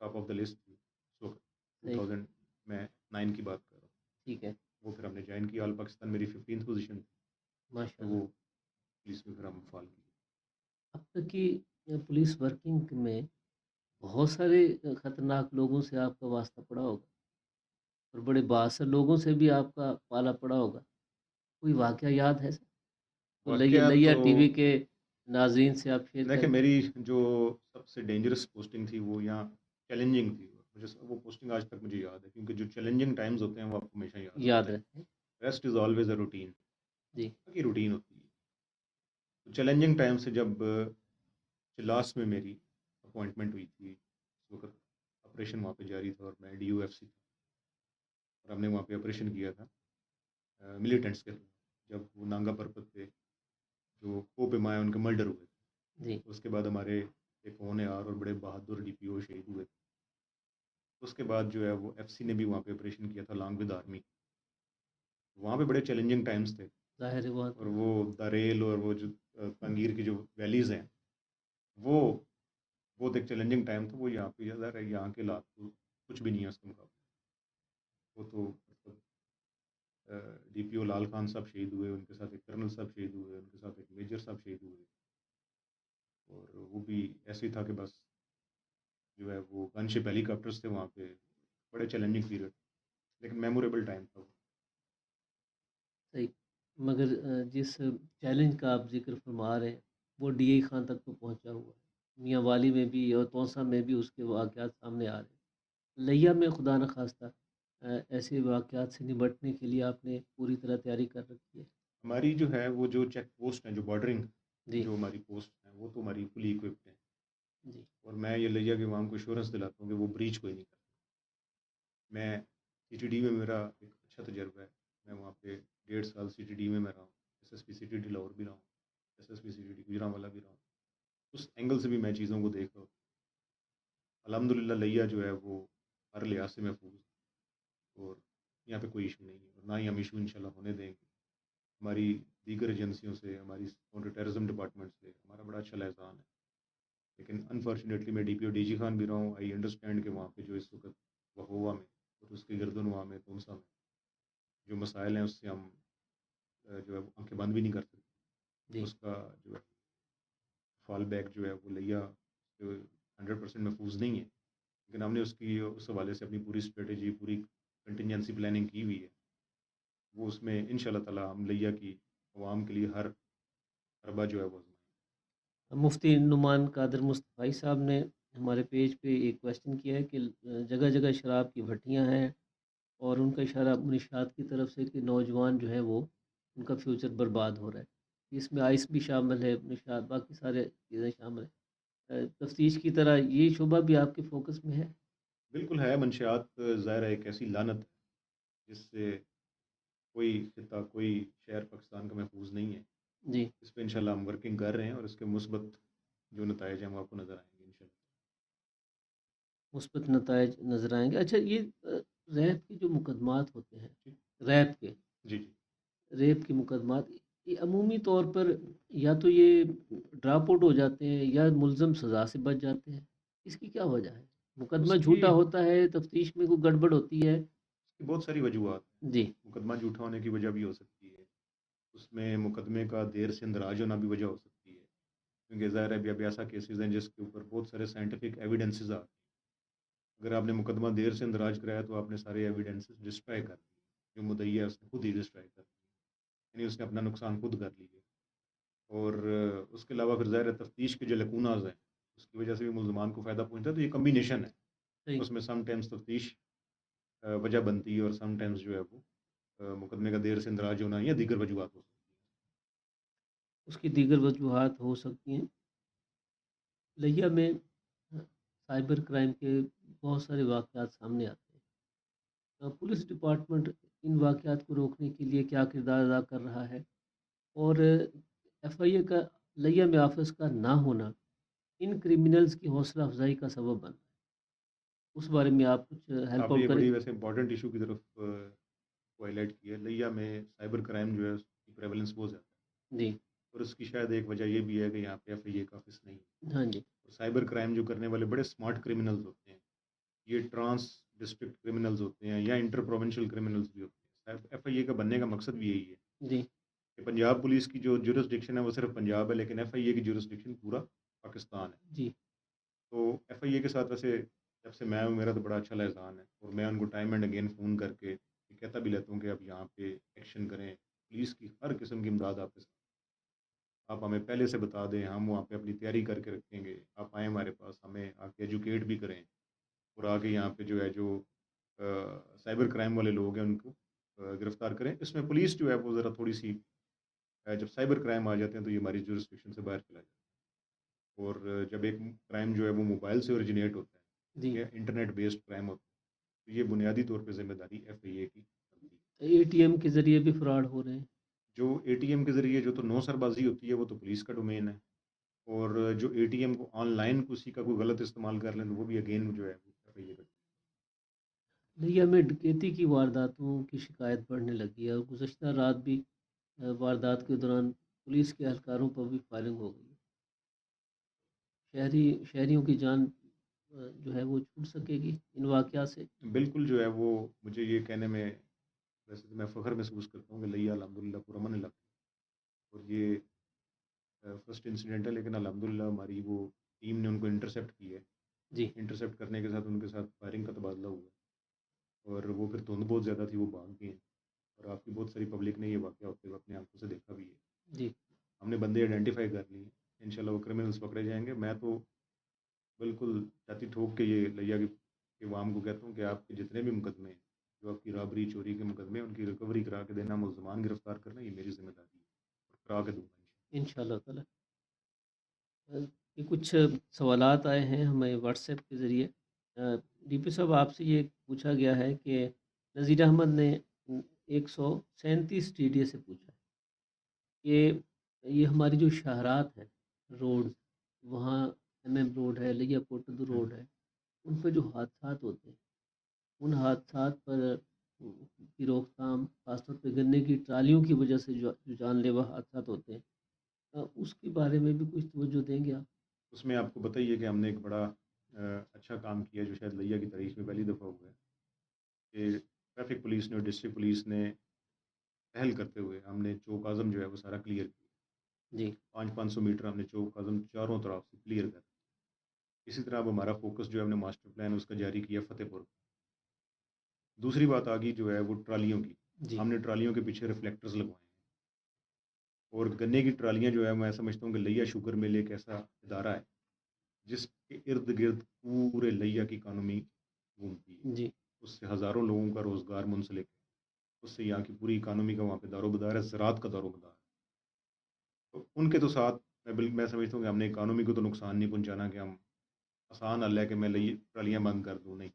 ٹاپ آف دا لسٹ تھی اس وقت. صحیح. 2009 کی بات کر رہا ہوں. ٹھیک ہے. وہ پھر ہم نے جوائن کیا. آل پاکستان میری 15th پوزیشن تھی، ماشاء تو اللہ. وہ پولیس میں پھر ہم فال کی. اب تک کی پولیس ورکنگ میں بہت سارے خطرناک لوگوں سے آپ کا واسطہ پڑا ہوگا، اور بڑے بااثر لوگوں سے بھی آپ کا پالا پڑا ہوگا. کوئی واقعہ یاد ہے سر؟ تو واقعہ لیا تو ٹی وی کے ناظرین سے آپ شیئر دیکھیں، کریں۔ میری جو سب سے ڈینجرس پوسٹنگ تھی وہ یہاں چیلنجنگ تھی، مجھے وہ پوسٹنگ آج تک مجھے یاد ہے، کیونکہ جو چیلنجنگ ٹائمز ہوتے ہیں وہ آپ کو ہمیشہ یاد یاد رہتے ہیں. رہتے ہیں۔ Rest is always a routine, جی کی روٹین ہوتی ہے. تو چیلنجنگ ٹائم سے جب چلاس میں میری اپوائنٹمنٹ ہوئی تھی، اس وقت آپریشن وہاں پہ جاری تھا اور میں ڈی یو ایف سی تھا، اور ہم نے وہاں پہ آپریشن کیا تھا ملیٹنٹس کے خلاف، جب وہ نانگا پربت پہ جو کو پیمایا ان کے مرڈر ہوئے تھے. جی اس کے بعد ہمارے ایک ہونے آر اور بڑے بہادر ڈی پی او شہید ہوئے تھے. اس کے بعد جو ہے وہ ایف سی نے بھی وہاں پہ آپریشن کیا تھا لانگ ود آرمی. وہاں پہ بڑے چیلنجنگ ٹائمز تھے، ظاہر ہے اور وہ وہ دریل اور وہ جو تنگیر کی جو ویلیز ہیں، وہ بہت ایک چیلنجنگ ٹائم تھا. وہ یہاں پہ ظاہر ہے یہاں کے حالات تو کچھ بھی نہیں ہے اس کے مقابلے. وہ تو ڈی پی او لال خان صاحب شہید ہوئے، ان کے ساتھ ایک کرنل صاحب شہید ہوئے، ان کے ساتھ ایک میجر صاحب شہید ہوئے، اور وہ بھی ایسے ہی تھا کہ بس جو ہے وہ گن شپ ہیلی کاپٹرس تھے وہاں پہ. بڑے چیلنجنگ پیریڈ، لیکن میموریبل ٹائم تھا وہ. صحیح، مگر جس چیلنج کا آپ ذکر فرما رہے ہیں وہ ڈی اے خان تک تو پہنچا ہوا ہے، میاں والی میں بھی اور توسا میں بھی اس کے واقعات سامنے آ رہے ہیں. لیا میں خدا نخواستہ ایسے واقعات سے نمٹنے کے لیے آپ نے پوری طرح تیاری کر رکھی ہے؟ ہماری جو ہے وہ جو چیک پوسٹ ہیں، جو بارڈرنگ جی جو ہماری پوسٹ ہیں، وہ تو ہماری فلی اکوپڈ ہیں. جی اور میں یہ لیا کہ عوام کو ایشورنس دلاتا ہوں کہ وہ بریچ کوئی نہیں کرتا. میں سی ٹی ڈی میں میرا ایک اچھا تجربہ ہے. میں وہاں پہ 1.5 سال سی ٹی ڈی میں رہا ہوں، S S P C T D Lahore بھی رہا ہوں، S S P C T D Gujranwala بھی رہا ہوں. اس اینگل سے بھی میں چیزوں کو دیکھ رہا ہوں. الحمد للہ لیا جو ہے وہ ہر لحاظ سے محفوظ ہے، اور یہاں پہ کوئی ایشو نہیں ہے، اور نہ ہی ہم ایشو انشاءاللہ ہونے دیں گے. ہماری دیگر ایجنسیوں سے، ہماری کاؤنٹر ٹیررزم ڈپارٹمنٹ سے ہمارا بڑا اچھا لحظان ہے. لیکن انفارچونیٹلی میں D P O D G Khan بھی رہا ہوں. آئی انڈرسٹینڈ کہ وہاں پہ جو اس وقت وہوا میں اور اس کے گردنواں میں تونسا میں جو مسائل ہیں، اس سے ہم جو ہے وہ آنکھیں بند بھی نہیں کر سکتے. جی اس کا جو ہے فال بیک جو ہے وہ لیا 100% محفوظ نہیں ہے، لیکن ہم نے اس حوالے سے اپنی پوری اسٹریٹجی، پوری کنٹینجنسی پلاننگ کی ہوئی ہے. وہ اس میں ان شاء اللہ تعالیٰ ہم لیا کی عوام کے لیے ہر حربہ جو ہے وہ آزمائیں. مفتی نعمان قادر مصطفی صاحب نے ہمارے پیج پہ ایک کویشچن کیا ہے کہ جگہ جگہ شراب کی بھٹیاں ہیں اور ان کا اشارہ منشیات کی طرف سے کہ نوجوان جو ہے وہ ان کا فیوچر برباد ہو رہا ہے. اس میں آئس بھی شامل ہے، منشیات، باقی سارے چیزیں شامل ہیں. تفتیش کی طرح یہ شعبہ بھی آپ کے فوکس میں ہے؟ بالکل ہے. منشیات ظاہر ہے ایک ایسی لعنت ہے جس سے کوئی خطہ، کوئی شہر پاکستان کا محفوظ نہیں ہے. جی اس پہ انشاءاللہ ہم ورکنگ کر رہے ہیں، اور اس کے مثبت جو نتائج ہیں وہ آپ کو نظر آئیں گے انشاءاللہ. مثبت نتائج نظر آئیں گے. اچھا، یہ ریپ کے جو مقدمات ہوتے ہیں، جی ریپ کے جی جی ریپ کے مقدمات، یہ عمومی طور پر یا تو یہ ڈراپ آؤٹ ہو جاتے ہیں یا ملزم سزا سے بچ جاتے ہیں. اس کی کیا وجہ ہے؟ اس مقدمہ کی جھوٹا ہوتا ہے، تفتیش میں کوئی گڑبڑ ہوتی ہے؟ بہت ساری وجوہات ہیں. جی مقدمہ جھوٹا ہونے کی وجہ بھی ہو سکتی ہے، اس میں مقدمے کا دیر سے اندراج ہونا بھی وجہ ہو سکتی ہے، کیونکہ ظاہر ہے ابھی ایسا کیسز ہیں جس کے اوپر بہت سارے سائنٹیفک ایویڈنسز آ. اگر آپ نے مقدمہ دیر سے اندراج کرایا تو آپ نے سارے ایویڈنسز ڈسٹرائی کر دیے. جو مدعی ہے اس نے خود ہی ڈسٹرائی کر دیا، یعنی اس نے اپنا نقصان خود کر لیے. اور اس کے علاوہ پھر ظاہر ہے تفتیش کے جو لکوناز ہیں اس کی وجہ سے بھی ملزمان کو فائدہ پہنچتا ہے. تو یہ کمبینیشن ہے، صحیح. اس میں سم ٹائمز تفتیش وجہ بنتی ہے، اور سم ٹائمز جو ہے وہ مقدمے کا دیر سے اندراج ہونا یا دیگر وجوہات ہو سکتی اس کی دیگر وجوہات ہو سکتی ہیں. لیا میں سائبر کرائم کے بہت سارے واقعات سامنے آتے ہیں. پولیس ڈپارٹمنٹ ان واقعات کو روکنے کے لیے کیا کردار ادا کر رہا ہے؟ اور ایف آئی اے کا لیا میں آفس کا نہ ہونا ان کرمنلز کی حوصلہ افزائی کا سبب بن رہا ہے، اس بارے میں آپ کچھ ہے. ہیلپ آپ نے آؤٹ یہ کریں؟ بڑی ویسے امپورٹنٹ ایشو کی طرف ہائی لائٹ کی ہے. لیا میں سائبر کرائم جو ہے اس کی پریولنس بہت زیادہ ہے، جی اور اس کی شاید ایک وجہ یہ بھی ہے کہ یہاں پہ ایف آئی اے کا آفس نہیں ہے. ہاں جی اور سائبر کرائم جو کرنے والے بڑے اسمارٹ کرمنلز ہوتے ہیں، یہ ٹرانس ڈسٹرکٹ کرمنلز ہوتے ہیں یا انٹر پروونشل کرمنلز بھی ہوتے ہیں. ایف آئی اے کا بننے کا مقصد بھی یہی ہے جی کہ پنجاب پولیس کی جو جورسڈکشن ہے وہ صرف پنجاب ہے، لیکن ایف آئی اے کی جورسڈکشن پورا پاکستان ہے. جی تو ایف آئی اے کے ساتھ ویسے جب سے میں ہوں میرا تو بڑا اچھا لحظان ہے، اور میں ان کو ٹائم اینڈ اگین فون کر کے کہتا بھی لیتا ہوں کہ آپ یہاں پہ ایکشن کریں، پولیس کی ہر قسم کی امداد آپ کے ساتھ، آپ ہمیں پہلے سے بتا دیں، ہم وہاں پہ اپنی تیاری کر کے رکھیں گے، آپ آئیں ہمارے پاس، ہمیں آ کے ایجوکیٹ بھی کریں، اور آ کے یہاں پہ جو ہے جو سائبر کرائم والے لوگ ہیں ان کو گرفتار کریں۔ اس میں پولیس جو ہے وہ ذرا تھوڑی سی جب سائبر کرائم آ جاتے ہیں تو یہ ہماری جورسڈکشن سے باہر چلا جاتا ہے، اور جب ایک کرائم جو ہے وہ موبائل سے اوریجنیٹ ہوتا ہے جی یا انٹرنیٹ بیسڈ کرائم ہوتا ہے تو یہ بنیادی طور پہ ذمہ داری ایف آئی اے کی بنتی ہے۔ اے ٹی ایم کے ذریعے بھی فراڈ ہو رہے ہیں۔ جو اے ٹی ایم کے ذریعے جو تو نو سر بازی ہوتی ہے وہ تو پولیس کا ڈومین ہے، اور جو اے ٹی ایم کو آن لائن کسی کا کوئی غلط استعمال کر لیں تو وہ بھی اگین جو ہے ایف آئی اے کا۔ لیا میں ڈکیتی کی وارداتوں کی شکایت بڑھنے لگی ہے، اور گزشتہ رات بھی واردات کے دوران پولیس کے اہلکاروں پر بھی فائرنگ ہو گئی۔ شہریوں کی جان جو ہے وہ چھوٹ سکے گی ان واقعات سے۔ بالکل جو ہے وہ مجھے یہ کہنے میں ویسے تو میں فخر محسوس کرتا ہوں کہ لیا الحمدللہ پرامن علاقہ ہے، اور یہ فرسٹ انسیڈنٹ ہے، لیکن الحمدللہ ہماری وہ ٹیم نے ان کو انٹرسیپٹ کی ہے۔ جی انٹرسیپٹ کرنے کے ساتھ ان کے ساتھ فائرنگ کا تبادلہ ہوا ہے، اور وہ پھر دھند بہت زیادہ تھی، وہ بھاگ گئے ہیں، اور آپ کی بہت ساری پبلک نے یہ واقعہ ہوتے ہوئے اپنے آنکھوں سے دیکھا بھی ہے۔ جی ہم نے بندے آئیڈینٹیفائی کر لیے ہیں، انشاءاللہ وہ کرمنلز پکڑے جائیں گے۔ میں تو بالکل چھاتی ٹھوک کے یہ لیا کے عوام کو کہتا ہوں کہ آپ کے جتنے بھی مقدمے ہیں، جو آپ کی رابری چوری کے مقدمے ہیں، ان کی ریکوری کرا کے دینا، ملزمان گرفتار کرنا، یہ میری ذمہ داری ہے، اور کرا کے دوں گا انشاءاللہ۔ انشاءاللہ تعالی۔ یہ کچھ سوالات آئے ہیں ہمیں واٹس ایپ کے ذریعے۔ ڈی پی صاحب آپ سے یہ پوچھا گیا ہے کہ نذیر احمد نے 137 ٹی ڈی اے سے پوچھا کہ یہ ہماری جو شاہرات ہیں، روڈ، وہاں ایم ایم روڈ ہے، لیا کوٹد روڈ ہے، ان پہ جو حادثات ہوتے ہیں، ان حادثات پر کی روک تھام، خاص طور پہ گنے کی ٹرالیوں کی وجہ سے جو جان لیوا حادثات ہوتے ہیں، اس کے بارے میں بھی کچھ توجہ دیں گے آپ؟ اس میں آپ کو بتائیے کہ ہم نے ایک بڑا اچھا کام کیا جو شاید لیا کی تاریخ میں پہلی دفعہ ہوا ہے کہ ٹریفک پولیس نے اور ڈسٹرکٹ پولیس نے پہل کرتے ہوئے ہم نے چوک اعظم جو ہے وہ سارا کلیئر کیا۔ جی 500 میٹر ہم نے چوک اعظم چاروں طرف سے کلیئر کر۔ اسی طرح اب ہمارا فوکس جو ہے ہم نے ماسٹر پلان اس کا جاری کیا فتح پور۔ دوسری بات آ گئی جو ہے وہ ٹرالیوں کی۔ جی ہم نے ٹرالیوں کے پیچھے ریفلیکٹرز لگوائے ہیں، اور گنے کی ٹرالیاں جو ہے میں سمجھتا ہوں کہ لیا شوگر مل ایک ایسا ادارہ ہے جس کے ارد گرد پورے لیا کی اکانومی گھومتی ہے، جی اس سے ہزاروں لوگوں کا روزگار منسلک ہے، اس سے یہاں کی پوری اکانومی کا وہاں پہ دار و مدار ہے، زراعت کا دار و مدار ہے۔ تو ان کے تو ساتھ میں سمجھتا ہوں کہ ہم نے اکانومی کو تو نقصان نہیں پہنچانا کہ ہم آسان حل ہے کہ میں ٹرالیاں بند کر دوں، نہیں۔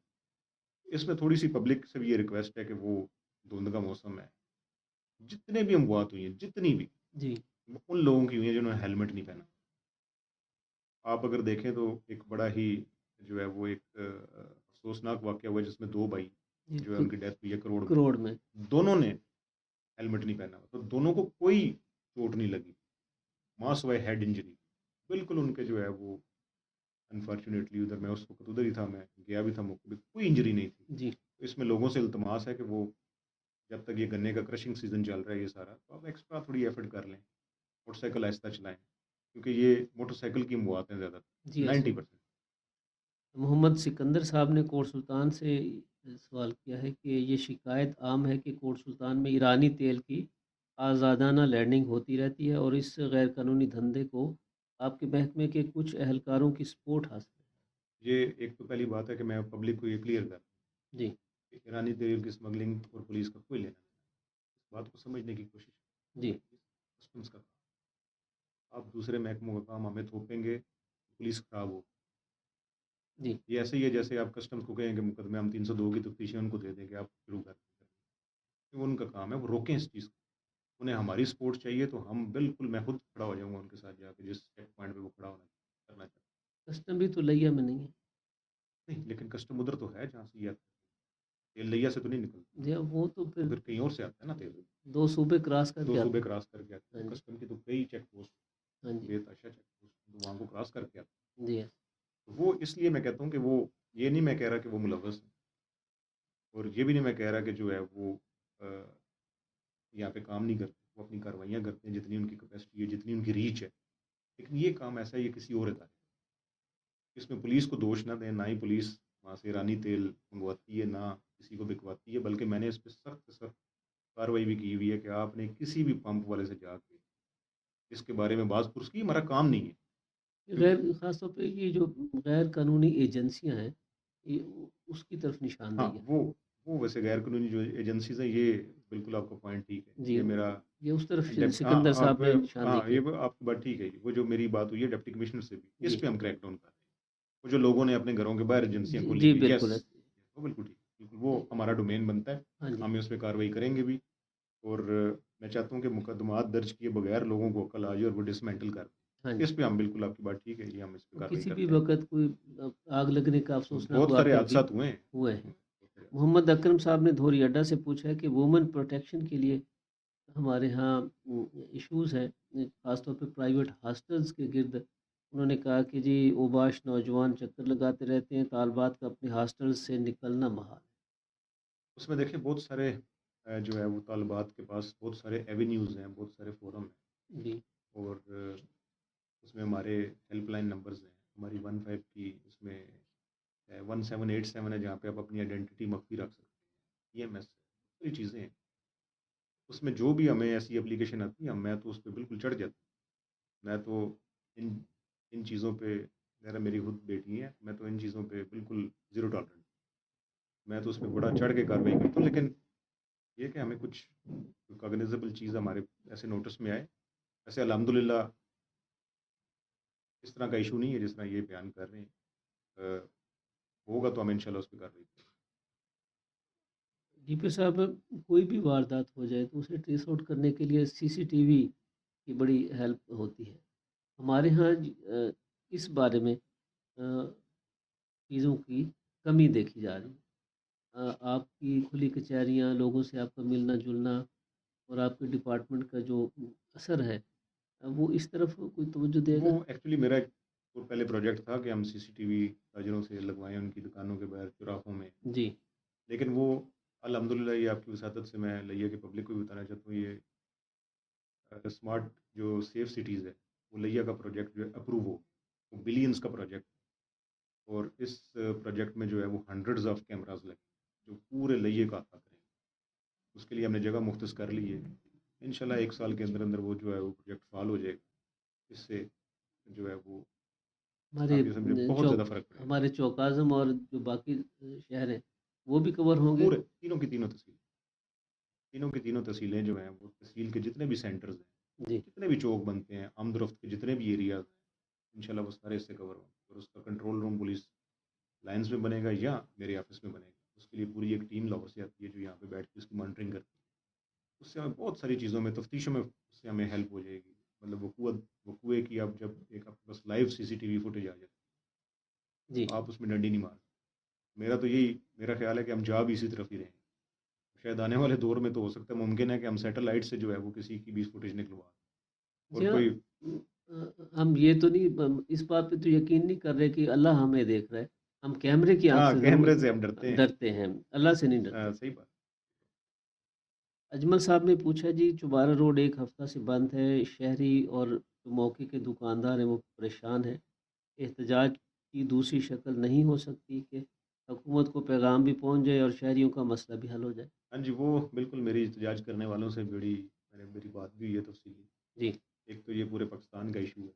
اس میں تھوڑی سی پبلک سے بھی یہ ریکویسٹ ہے کہ وہ دھند کا موسم ہے، جتنے بھی اموات ہوئی ہیں، جتنی بھی، جی ان لوگوں کی ہوئی ہیں جنہوں نے ہیلمٹ نہیں پہنا۔ آپ اگر دیکھیں تو ایک بڑا ہی جو ہے وہ ایک افسوسناک واقعہ ہوا جس میں 2 بھائی جو ہے جی ان کی ڈیتھ ہوئی ہے کروڑ میں، کروڑ میں۔ دونوں نے ہیلمٹ نہیں پہنا ہوا، تو دونوں کو کوئی چوٹ نہیں لگی، ماں سوائے ہیڈ انجری، بالکل ان کے جو ہے وہ انفارچونیٹلی ادھر میں اس وقت ادھر ہی تھا، میں گیا بھی تھا موقع پہ، کوئی انجری نہیں تھی۔ جی اس میں لوگوں سے التماس ہے کہ وہ جب تک یہ گنے کا کرشنگ سیزن چل رہا ہے یہ سارا، تو آپ ایکسٹرا تھوڑی ایفرٹ کر لیں، موٹر سائیکل آہستہ چلائیں، کیونکہ یہ موٹر سائیکل کی موات ہیں زیادہ جی 90%۔ محمد سکندر صاحب نے کوٹ سلطان سے سوال کیا ہے کہ یہ شکایت عام ہے کہ کوٹ سلطان میں ایرانی تیل کی آزادانہ لینڈنگ ہوتی رہتی ہے، اور اس غیر قانونی دھندے کو آپ کے محکمے کے کچھ اہلکاروں کی سپورٹ حاصل ہے۔ یہ ایک تو پہلی بات ہے کہ میں پبلک کو یہ کلیئر کر جی کہ ایرانی تیل کی اسمگلنگ اور پولیس کا کوئی لینا نہیں، اس بات کو سمجھنے کی کوشش جی کسٹمز کا کام، آپ دوسرے محکموں کا کام ہمیں تھوپیں گے، پولیس خراب ہو۔ جی یہ ایسے ہی ہے جیسے آپ کسٹمز کو کہیں کہ مقدمے ہم 302 کی تفتیشیں ان کو دے دیں کہ آپ شروع کر دیں، وہ ان کا کام ہے، وہ روکیں اس چیز کو۔ انہیں ہماری سپورٹ چاہیے تو ہم بالکل، میں خود کھڑا ہو جاؤں گا ان کے ساتھ جا کے جس چیک پوائنٹ پہ وہ کھڑا ہونا کرنا چاہتے کسٹم بھی تو لیا میں نہیں ہے۔ ہیں۔ نہیں، لیکن کسٹم ادھر تو ہے جہاں سے یہ تیل لیا سے تو نہیں نکلتا، جی وہ تو وہ پھر پھر کہیں اور سے آتا ہے نا تیل، 2 صوبے کراس کر 2 کے صوبے آتے کراس کر کے آتے ہیں۔ ہیں، ہاں جی کسٹم کی تو کئی چیک پوسٹ، ہاں جی بے تاشا چیک پوسٹ تو وہاں کو کراس کر کے آتے جی ہیں۔ وہ اس لیے میں کہتا ہوں کہ وہ یہ نہیں میں کہہ رہا کہ وہ ملوث ہیں، اور یہ بھی نہیں میں کہہ رہا کہ جو ہے وہ یہاں پہ کام نہیں کرتے، وہ اپنی کاروائیاں کرتے ہیں جتنی ان کی کیپیسٹی ہے، جتنی ان کی ریچ ہے، لیکن یہ کام ایسا ہے یہ کسی اور ادارے، اس میں پولیس کو دوش نہ دیں، نہ ہی پولیس وہاں سے ایرانی تیل منگواتی ہے، نہ کسی کو بکواتی ہے، بلکہ میں نے اس پہ سخت سے سخت کارروائی بھی کی ہوئی ہے کہ آپ نے کسی بھی پمپ والے سے جا کے اس کے بارے میں بات پرس کی، ہمارا کام نہیں ہے غیر کیونکہ خاص طور پہ یہ جو غیر قانونی ایجنسیاں ہیں یہ اس کی طرف ہاں نشاندہی ہے. وہ ویسے غیر قانونی جو ایجنسیز ہیں یہ بالکل آپ کا پوائنٹ ٹھیک ہے، جی یہ میرا یہ اس طرف ہاں سکندر آپ صاحب نے نشاندہی ہاں کی. یہ آپ کی بات ٹھیک ہے، وہ جو میری بات ہوئی ہے ڈپٹی کمشنر سے بھی جی اس پہ ہم کریک ڈاؤن کر رہے ہیں، وہ جو لوگوں نے اپنے گھروں کے باہر ایجنسیاں جی کھولی جی ہوئی، یس بالکل ایسے. وہ بالکل ٹھیک بالکل وہ ہمارا ڈومین بنتا ہے، ہاں جی ہم اس پہ کارروائی کریں گے بھی، اور میں چاہتا ہوں کہ مقدمات درج کیے بغیر لوگوں کو عقل آ جائے اور وہ ڈسمینٹل کر ہاں دیں، جی. اس پہ ہم بالکل آپ کی بات ٹھیک ہے، یہ ہم اس پہ کارروائی کسی بھی کرتے ہیں. وقت کوئی آگ لگنے کا افسوسناک بہت سارے واقعہ بھی حادثات ہوئے ہیں. ہوئے ہیں. بہت سارے حادثات. محمد اکرم صاحب نے دھوری اڈا سے پوچھا ہے کہ وومن پروٹیکشن کے لیے ہمارے ہاں ایشوز ہیں، خاص طور پہ پرائیویٹ ہاسٹلز کے گرد. انہوں نے کہا کہ جی اوباش نوجوان چکر لگاتے رہتے ہیں، طالبات کا اپنے ہاسٹل سے نکلنا محال اس میں دیکھیں بہت سارے جو ہے وہ طالبات کے پاس بہت سارے ایونیوز ہیں، بہت سارے فورم ہیں، ہے. جی اور اس میں ہمارے ہیلپ لائن نمبرز ہیں، ہماری 15 کی اس میں 1787 ہے جہاں پہ آپ اپنی آئیڈینٹی مخفی رکھ سکتے ہیں، EMS ساری چیزیں ہیں. اس میں جو بھی ہمیں ایسی اپلیکیشن آتی ہے میں تو اس پہ بالکل چڑھ جاتا ہوں، میں تو ان ان چیزوں پہ میری خود بیٹی ہے، میں تو ان چیزوں پہ بالکل زیرو ٹالرنٹ، میں تو اس پہ بڑا چڑھ کے کارروائی کرتا ہوں. لیکن یہ کہ ہمیں کچھ کاگنیزیبل چیز ہمارے ایسے نوٹس میں آئے، ایسے الحمدللہ اس طرح کا ایشو نہیں ہے جس طرح یہ بیان کر رہے ہیں. ہوگا تو ہم انشاءاللہ اس پہ کارروائی کریں. ڈی پی صاحب کوئی بھی واردات ہو جائے تو اسے ٹریس آؤٹ کرنے کے لیے CCTV کی بڑی ہیلپ ہوتی ہے. ہمارے ہاں اس بارے میں چیزوں کی کمی دیکھی جا رہی ہے. آپ کی کھلی کچہریاں، لوگوں سے آپ کا ملنا جلنا اور آپ کے ڈپارٹمنٹ کا جو اثر ہے وہ اس طرف کوئی توجہ دے وہ گا؟ ایکچولی میرا ایک پہلے پروجیکٹ تھا کہ ہم CCTV تاجروں سے لگوائیں ان کی دکانوں کے باہر چوراہوں میں، جی لیکن وہ الحمدللہ یہ آپ کی وساطت سے میں لیا کہ پبلک کو بھی بتانا چاہتا ہوں، یہ اسمارٹ جو سیف سٹیز ہے وہ لیا کا پروجیکٹ جو ہے اپروو ہو، وہ بلینز کا پروجیکٹ، اور اس پروجیکٹ میں جو ہے وہ ہنڈریڈز آف کیمراز لگے جو پورے لئیے کا احاطہ کریں. اس کے لیے ہم نے جگہ مختص کر لی ہے، انشاءاللہ 1 سال کے اندر اندر وہ جو ہے وہ پروجیکٹ فعال ہو جائے گا. اس سے جو ہے وہ ہمارے آپ یہ سمجھے بہت زیادہ فرق پڑے گا. ہمارے چوک اعظم اور جو باقی شہر ہیں وہ بھی کور ہوں گے. پورے تینوں کی تینوں تحصیلیں جو ہیں وہ تحصیل کے جتنے بھی سینٹرز ہیں، جی جتنے بھی چوک بنتے ہیں، آمد و رفت کے جتنے بھی ایریاز ہیں، انشاءاللہ وہ سارے اس سے کور ہوں گے. اور اس کا کنٹرول روم پولیس لائنز میں بنے گا یا میرے آفس میں بنے گا. اس کے لیے پوری ایک ٹیم لاہور سے آتی ہے جو یہاں پہ بیٹھ کے اس کی مانیٹرنگ کرتی ہے. اس سے ہمیں بہت ساری چیزوں میں تفتیشوں میں اس سے ہمیں ہیلپ ہو جائے گی. مطلب وقوع کی اب جب ایک آپ کے پاس لائیو CCTV فوٹیج آ جائے جی تو آپ اس میں ڈنڈی نہیں مار. میرا تو یہی میرا خیال ہے کہ ہم جا بھی اسی طرف ہی رہیں. شاید آنے والے دور میں تو ہو سکتا ہے ممکن ہے کہ ہم سیٹلائٹ سے جو ہے وہ کسی کی بھی فوٹیج نکلوا اور جی ہاں. کوئی ہم یہ تو نہیں اس بات پہ تو یقین نہیں کر رہے کہ اللہ ہمیں دیکھ رہا ہے. ہم کیمرے کی آنکھ ہاں سے کیمرے سے ہم ضرور ڈرتے ڈرتے ہیں، اللہ سے نہیں ڈرتے. صحیح بات. اجمل صاحب نے پوچھا جی چوبارہ روڈ 1 ہفتہ سے بند ہے، شہری اور جو موقع کے دکاندار ہیں وہ پریشان ہیں. احتجاج کی دوسری شکل نہیں ہو سکتی کہ حکومت کو پیغام بھی پہنچ جائے اور شہریوں کا مسئلہ بھی حل ہو جائے؟ ہاں جی وہ بالکل میری احتجاج کرنے والوں سے میری بات بھی ہے تفصیلی. جی ایک تو یہ پورے پاکستان کا ایشو ہے،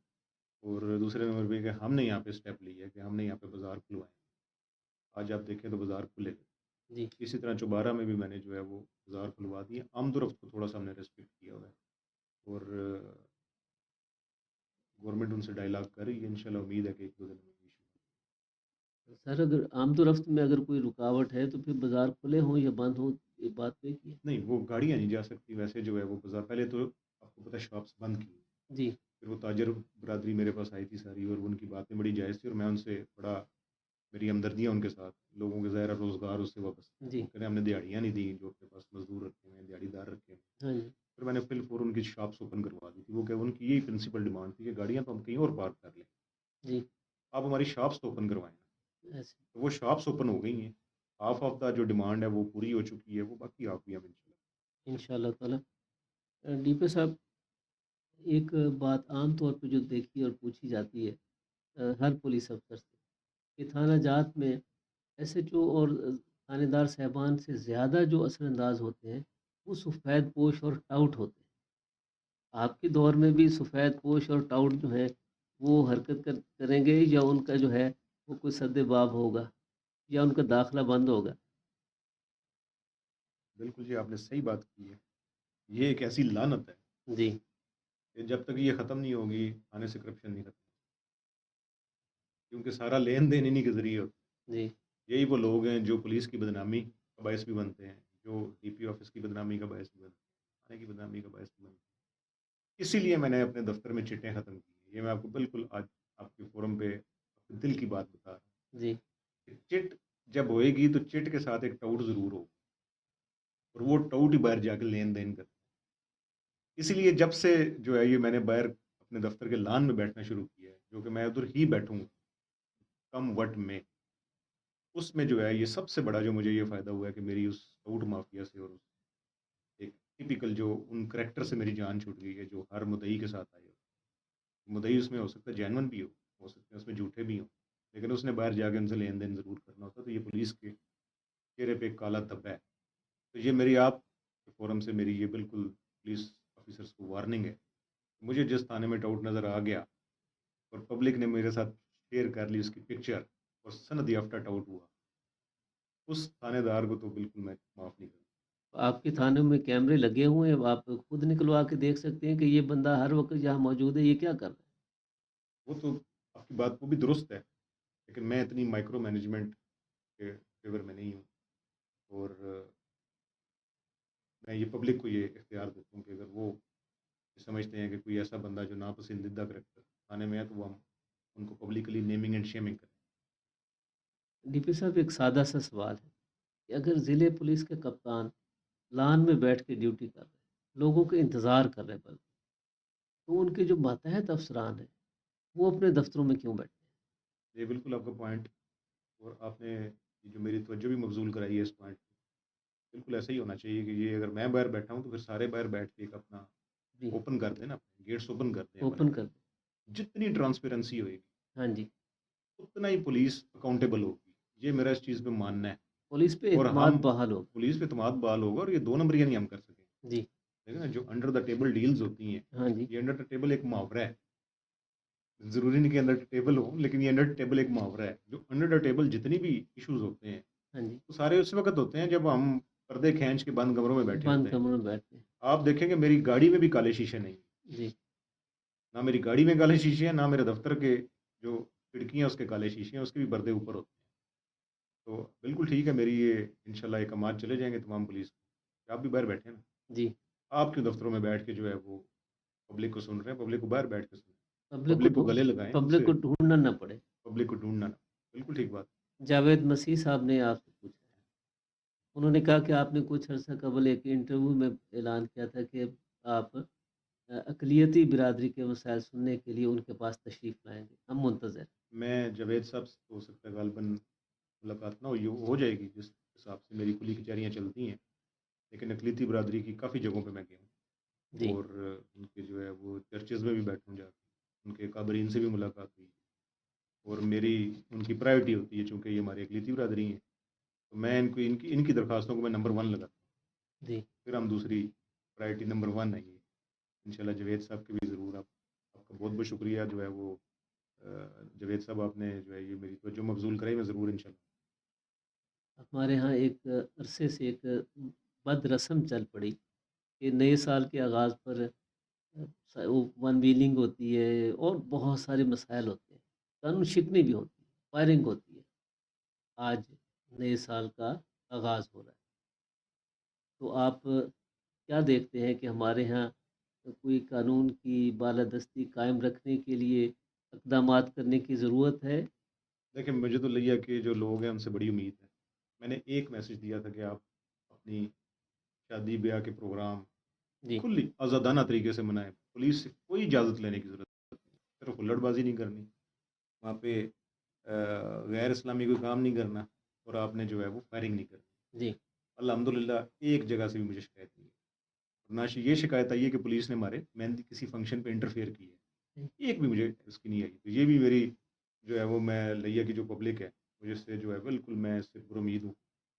اور دوسرے نمبر پہ کہ ہم نے یہاں پہ اسٹیپ لی ہے کہ ہم نے یہاں پہ بازار کھلوائے. آج آپ دیکھیں تو بازار کھلے ہوئے. جی اسی طرح چوبارہ میں بھی میں نے جو ہے وہ بازار کھلوا دیے. آمد و رفت کو تھوڑا سا ہم نے ریسٹرکٹ کیا ہوا ہے، اور گورنمنٹ ان سے ڈائلاگ کر رہی ہے. انشاءاللہ امید ہے کہ 1-2 دن میں ایشو. سر اگر آمد و رفت میں اگر کوئی رکاوٹ ہے تو پھر بازار کھلے ہوں یا بند ہوں، یہ بات طے کی ہے؟ نہیں وہ گاڑیاں نہیں جا سکتی ویسے جو ہے وہ بازار. پہلے تو آپ کو پتہ ہے شاپس بند کی، جی پھر وہ تاجر برادری میرے پاس آئی تھی ساری، اور ان کی باتیں بڑی جائز تھی، اور میں ان سے بڑا میری ہمدردیاں ان کے ساتھ. لوگوں کے ظاہر روزگار اس سے واپس. جی وہ کہہ رہے ہیں ہم نے دیہڑیاں نہیں دیں جو اپنے پاس مزدور رکھے ہیں، دیہڑی دار رکھے ہیں. ہاں جی پھر میں نے فل فور ان کی شاپس اوپن کروا دی تھی. وہ کہ ان کی یہی پرنسپل ڈیمانڈ تھی کہ گاڑیاں تو ہم کہیں اور پارک کر لیں، جی آپ ہماری شاپس تو اوپن کروائیں. ایسے تو وہ شاپس اوپن ہو گئی ہیں. ہاف آف دا جو ڈیمانڈ ہے وہ پوری ہو چکی ہے، وہ باقی آپ بھی ہم انشاءاللہ. ان شاء اللہ تعالیٰ. ڈی پی صاحب ایک بات عام طور پہ جو دیکھی اور پوچھی جاتی ہے ہر پولیس افسر سے کہ تھانہ جات میں SHO اور تھانے دار صاحبان سے زیادہ جو اثر انداز ہوتے ہیں وہ سفید پوش اور ٹاؤٹ ہوتے ہیں۔ آپ کے دور میں بھی سفید پوش اور ٹاؤٹ جو ہے وہ حرکت کریں گے، یا ان کا جو ہے وہ کوئی سد باب ہوگا، یا ان کا داخلہ بند ہوگا؟ بالکل جی، آپ نے صحیح بات کی ہے۔ یہ ایک ایسی لعنت ہے جی کہ جب تک یہ ختم نہیں ہوگی آنے سے کرپشن نہیں ختم، کیونکہ سارا لین دین انہی کے ذریعے ہوتا جی ہے۔ یہی وہ لوگ ہیں جو پولیس کی بدنامی کا باعث بھی بنتے ہیں، جو ڈی پی آفس کی بدنامی کا باعث بھی بنتے ہیں، تھانے کی بدنامی کا باعث بھی بنتے ہیں۔ اسی لیے میں نے اپنے دفتر میں چٹیں ختم کی ہیں۔ یہ میں آپ کو بالکل آج آپ کے فورم پہ اپنے دل کی بات بتا رہا ہوں جی کہ چٹ جب ہوئے گی تو چٹ کے ساتھ ایک ٹاؤٹ ضرور ہوگا، اور وہ ٹاؤٹ ہی باہر جا کے لین دین کرتا ہے۔ اسی لیے جب سے جو ہے یہ میں نے باہر اپنے دفتر کے لان میں بیٹھنا شروع کیا ہے، جو کہ میں ادھر ہی بیٹھوں کم وٹ میں، اس میں جو ہے یہ سب سے بڑا جو مجھے یہ فائدہ ہوا ہے کہ میری اس ٹاؤٹ مافیا سے اور اس ایک ٹپیکل جو ان کریکٹر سے میری جان چھوٹ گئی ہے، جو ہر مدعی کے ساتھ آئے ہو۔ مدعی اس میں ہو سکتا ہے جینون بھی ہو سکتے ہیں اس میں جھوٹے بھی ہوں، لیکن اس نے باہر جا کے ان سے لین دین ضرور کرنا ہوتا ہے۔ تو یہ پولیس کے چہرے پہ ایک کالا دھبا ہے۔ تو یہ میری آپ کے فورم سے میری یہ بالکل پولیس آفیسرس کو وارننگ ہے۔ مجھے جس تھانے میں ڈاؤٹ نظر آ گیا اور پبلک نے میرے ساتھ شیئر کر لی اس کی پکچر اور سند یافتہ ڈاؤٹ ہوا، اس تھانے دار کو تو بالکل میں معاف نہیں کروں۔ آپ کے تھانے میں کیمرے لگے ہوئے ہیں، آپ خود نکلوا کے دیکھ سکتے ہیں کہ یہ بندہ ہر وقت جہاں موجود ہے یہ کیا کر رہا وہ تو آپ کی بات وہ بھی درست ہے، لیکن میں اتنی مائکرو مینجمنٹ کے فیور میں نہیں ہوں، اور میں یہ پبلک کو یہ اختیار دیتا ہوں کہ اگر وہ سمجھتے ہیں کہ کوئی ایسا بندہ جو ناپسندیدہ کریکٹر تھانے میں ہے تو وہ ہم ان کو پبلکلی نیمنگ اینڈ شیمنگ کریں۔ ہے؟ ڈی پی صاحب، ایک سادہ سا سوال ہے کہ اگر ضلع پولیس کے کپتان لان میں بیٹھ کے ڈیوٹی کر رہے ہیں، لوگوں کے انتظار کر رہے ہیں، بلکہ تو ان کے جو ماتحت افسران ہیں وہ اپنے دفتروں میں کیوں بیٹھے یہ بالکل آپ کا پوائنٹ، اور آپ نے یہ جو میری توجہ بھی مبذول کرائی ہے اس پوائنٹ پہ، بالکل ایسا ہی ہونا چاہیے کہ یہ اگر میں باہر بیٹھا ہوں تو پھر سارے باہر بیٹھ کے ایک اپنا ہیں؟ جی، اوپن کر دیں نا، گیٹس اوپن کر دیں ہمارے اوپن کر دیں۔ باہر۔ جتنی ٹرانسپیرنسی ہوئے گی ہاں جی، اتنا ہی پولیس اکاؤنٹیبل ہوگی، یہ میرا اس چیز پہ ماننا ہے۔ پولیس پہ اور اعتماد ہم بحال ہو۔ پولیس پہ اعتماد بحال ہوگا، اور یہ دو نمبریاں نہیں ہم کر سکیں۔ جی دیکھیں نا جو انڈر دا ٹیبل ڈیلز ہوتی ہیں، ہاں جی یہ انڈر دا ٹیبل ایک محاورہ ہے، ضروری نہیں کہ انڈر دا ٹیبل ہو، لیکن یہ انڈر دا ٹیبل ایک محاورہ ہے۔ جو انڈر دا ٹیبل جتنی بھی ایشوز ہوتے ہیں ہاں جی، وہ سارے اس وقت ہوتے ہیں جب ہم پردے کھینچ کے بند کمروں میں بیٹھے بند ہوتے ہیں۔ کمروں میں بیٹھتے ہیں۔ آپ دیکھیں گے میری گاڑی میں بھی کالے شیشے نہیں، جی نہ میری گاڑی میں کالے شیشے ہیں، نہ میرے دفتر کے جو کھڑکیاں اس کے کالے شیشے ہیں، اس کے بھی پردے اوپر ہوتے ہیں۔ تو بالکل ٹھیک ہے، میری یہ انشاءاللہ احکامات چلے جائیں گے تمام پولیس کو، آپ بھی باہر بیٹھے ہیں نا، جی، آپ کے دفتروں میں بیٹھ کے جو ہے وہ پبلک کو سن رہے ہیں، پبلک کو باہر بیٹھ کے سن رہے ہیں، پبلک کو پبلک کو گلے لگائیں ان پبلک سے، کو ڈھونڈنا نہ پڑے۔ پبلک کو ڈھونڈنا نہ۔ بالکل ٹھیک بات۔ جاوید مسیح صاحب نے آپ سے پوچھا ہے، انہوں نے کہا کہ آپ نے کچھ عرصہ قبل ایک انٹرویو میں اعلان کیا تھا کہ آپ اقلیتی برادری کے مسائل سننے کے لیے ان کے پاس تشریف لائیں گے، ہم منتظر ہیں۔ میں جاوید صاحب سے ہو سکتا ہے غالباً ملاقات نہ ہو جائے گی، جس حساب سے میری کھلی کچہریاں چلتی ہیں، لیکن اقلیتی برادری کی کافی جگہوں پہ میں گیا ہوں، جی اور ان کے جو ہے وہ چرچز میں بھی بیٹھوں جا کے، ان کے قابرین سے بھی ملاقات ہوئی، اور میری ان کی پرائیورٹی ہوتی ہے چونکہ یہ ہماری اقلیتی برادری ہیں، تو میں ان کی درخواستوں کو میں نمبر 1 لگاتا ہوں، جی پھر ہم دوسری پرائیورٹی نمبر 1 ہے یہ انشاءاللہ۔ جاوید صاحب کے بھی ضرور آپ کا بہت بہت شکریہ جو ہے وہ جاوید صاحب آپ نے جو ہے یہ میری توجہ مبذول کرائی، میں ضرور انشاءاللہ۔ ہمارے ہاں ایک عرصے سے ایک بد رسم چل پڑی کہ نئے سال کے آغاز پر ون ویلنگ ہوتی ہے اور بہت سارے مسائل ہوتے ہیں، قانون شکنی بھی ہوتی ہے، فائرنگ ہوتی ہے۔ آج نئے سال کا آغاز ہو رہا ہے، تو آپ کیا دیکھتے ہیں کہ ہمارے ہاں کوئی قانون کی بالادستی قائم رکھنے کے لیے اقدامات کرنے کی ضرورت ہے؟ دیکھیں مجھے تو لگا کہ جو لوگ ہیں ان سے بڑی امید ہے۔ میں نے ایک میسج دیا تھا کہ آپ اپنی شادی بیاہ کے پروگرام جی کھلی آزادانہ طریقے سے منائیں، پولیس سے کوئی اجازت لینے کی ضرورت نہیں، صرف ہلڑ بازی نہیں کرنی وہاں پہ، غیر اسلامی کوئی کام نہیں کرنا، اور آپ نے جو ہے وہ فائرنگ نہیں کرنی۔ جی الحمدللہ ایک جگہ سے بھی مجھے شکایت نہیں ہے، نہ یہ شکایت آئی ہے کہ پولیس نے ہمارے مہندی کسی فنکشن پہ انٹرفیئر کی ہے، ایک بھی مجھے اس کی نہیں آئی۔ تو یہ بھی میری جو ہے وہ میں لیا کی جو پبلک ہے مجھے سے جو ہے بالکل میں اس سے پر امید ہوں،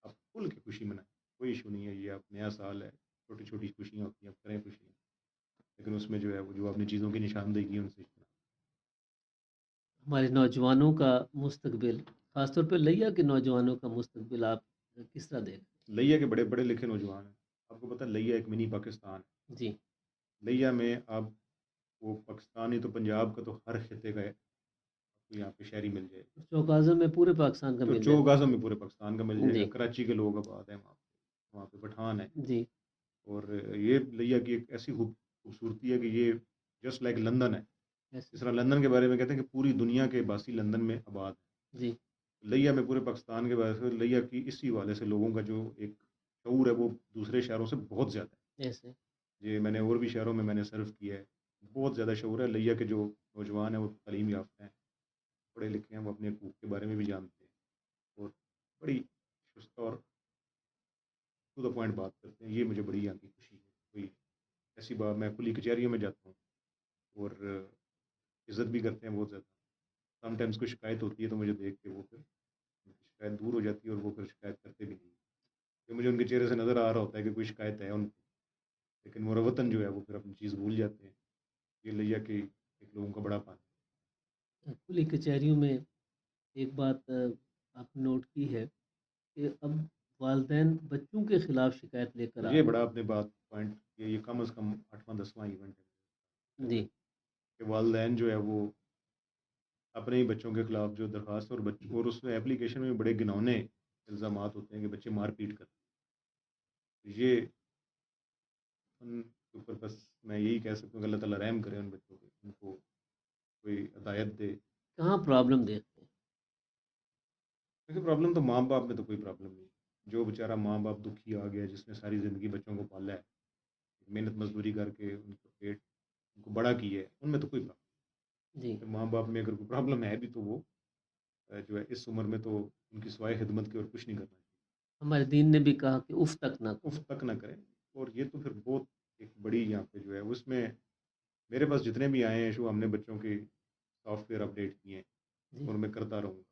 آپ کھل کے خوشی منائیں، کوئی ایشو نہیں ہے، یہ آپ نیا سال ہے، چھوٹی چھوٹی خوشیاں ہوتی ہیں، اب کریں خوشیاں، لیکن اس میں جو ہے وہ جو آپ نے چیزوں کی نشاندہی کی ان سے اجتناب۔ ہمارے نوجوانوں کا مستقبل، خاص طور پہ لیا کے نوجوانوں کا مستقبل آپ کس طرح دیکھ؟ لیا کے بڑے پڑھے لکھے نوجوان ہیں، آپ کو پتہ ہے لیا ایک منی پاکستان ہے۔ جی لیا میں اب وہ پاکستان ہی تو پنجاب کا تو ہر خطے کا ہے، آپ کو یہاں پہ شہری مل جائے گا، چوک اعظم میں پورے پاکستان کا تو مل جائے چوک اعظم میں پورے پاکستان کا مل گا۔ جائے گا، جی کراچی کے لوگ آباد ہیں وہاں پہ پٹھان ہیں، جی اور یہ لیا کی ایک ایسی خوبصورتی ہے کہ یہ جسٹ لائک لندن ہے۔ ایسے اس طرح لندن کے بارے میں کہتے ہیں کہ پوری دنیا کے باسی لندن میں آباد ہیں، جی لیا میں پورے پاکستان کے بارے سے لیا کی اسی والے سے لوگوں کا جو ایک شعور ہے وہ دوسرے شہروں سے بہت زیادہ ہے۔ ایسے یہ میں نے اور بھی شہروں میں نے سرو کیا ہے، بہت زیادہ شعور ہے لیا کے جو نوجوان ہیں وہ تعلیم یافتہ ہیں، پڑھے لکھے ہیں، وہ اپنے حقوق کے بارے میں بھی جانتے ہیں اور بڑی شستہ اور ٹو دا پوائنٹ بات کرتے ہیں، یہ مجھے بڑی یہاں کی خوشی ہے۔ کوئی ایسی بات، میں کھلی کچہریوں میں جاتا ہوں اور عزت بھی کرتے ہیں بہت زیادہ، سم ٹائمس کوئی شکایت ہوتی ہے تو مجھے دیکھ کے وہ پھر شکایت دور ہو جاتی ہے اور وہ پھر شکایت کرتے بھی نہیں، کہ مجھے ان کے چہرے سے نظر آ رہا ہوتا ہے کہ کوئی شکایت ہے ان کو، لیکن وہ روتن جو ہے وہ پھر اپنی چیز بھول جاتے ہیں۔ یہ لیا کہ ایک لوگوں کا بڑا پان کھلی کچہریوں میں ایک بات آپ نے نوٹ کی ہے کہ اب والدین بچوں کے خلاف شکایت لے کر ہے۔ آ یہ رہے بڑا اپنے بات پوائنٹ، یہ کم از کم 8واں 10واں ایونٹ ہے ہیں۔ جی کہ والدین جو ہے وہ اپنے ہی بچوں کے خلاف جو درخواست اور اس میں اپلیکیشن میں بڑے گھنونے الزامات ہوتے ہیں کہ بچے مار پیٹ کرتے ہیں۔ یہ ان کے اوپر بس میں یہی کہہ سکتا ہوں کہ اللہ تعالیٰ رحم کرے ان بچوں پہ، ان کو کوئی ہدایت دے۔ کہاں پرابلم دیکھتے ہیں؟ دیکھیے پرابلم تو ماں باپ میں تو کوئی پرابلم نہیں، جو بیچارہ ماں باپ دکھی آ گیا جس نے ساری زندگی بچوں کو پالا ہے، محنت مزدوری کر کے ان کو پیٹ ان کو بڑا کیا ہے، ان میں تو کوئی جی پرابلم، ماں باپ میں اگر کوئی پرابلم ہے بھی تو وہ جو ہے اس عمر میں تو ان کی سوائے خدمت کے اور کچھ نہیں کرنا چاہیے، ہمارے دین نے بھی کہا کہ اف تک نہ اف کرو۔ تک نہ کریں۔ اور یہ تو پھر بہت ایک بڑی یہاں پہ جو ہے اس میں میرے پاس جتنے بھی آئے ہیں ایشو، ہم نے بچوں کے سافٹ ویئر اپڈیٹ کیے ہیں جی اور میں کرتا رہوں گا،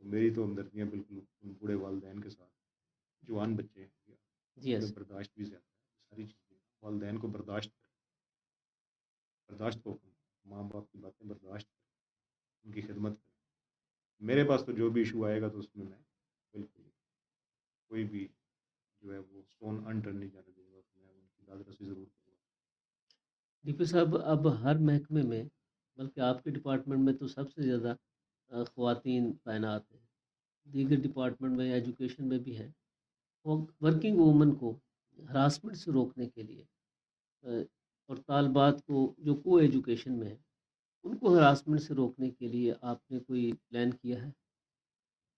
تو میری تو ہمدردیاں بالکل ان بوڑھے والدین کے ساتھ، جوان بچے ہیں جی ان میں ایسے برداشت بھی زیادہ ہے، ساری چیزیں والدین کو برداشت کریں، برداشت کو ماں باپ کی باتیں برداشت کریں، ان کی خدمت کریں۔ میرے پاس تو جو بھی ایشو آئے گا تو اس میں بالکل کوئی بھی جو ہے وہ اسٹون انٹرن نہیں جانے دوں گا، میں ان کی داد رسی ضرور کروں گا۔ ڈی پی صاحب، اب ہر محکمے میں، بلکہ آپ کے ڈپارٹمنٹ میں تو سب سے زیادہ خواتین تعینات ہیں، دیگر ڈپارٹمنٹ میں ایجوکیشن میں بھی ہے، ورکنگ وومن کو ہراسمنٹ سے روکنے کے لیے اور طالبات کو جو کو ایجوکیشن میں ہے ان کو ہراسمنٹ سے روکنے کے لیے آپ نے کوئی پلان کیا ہے؟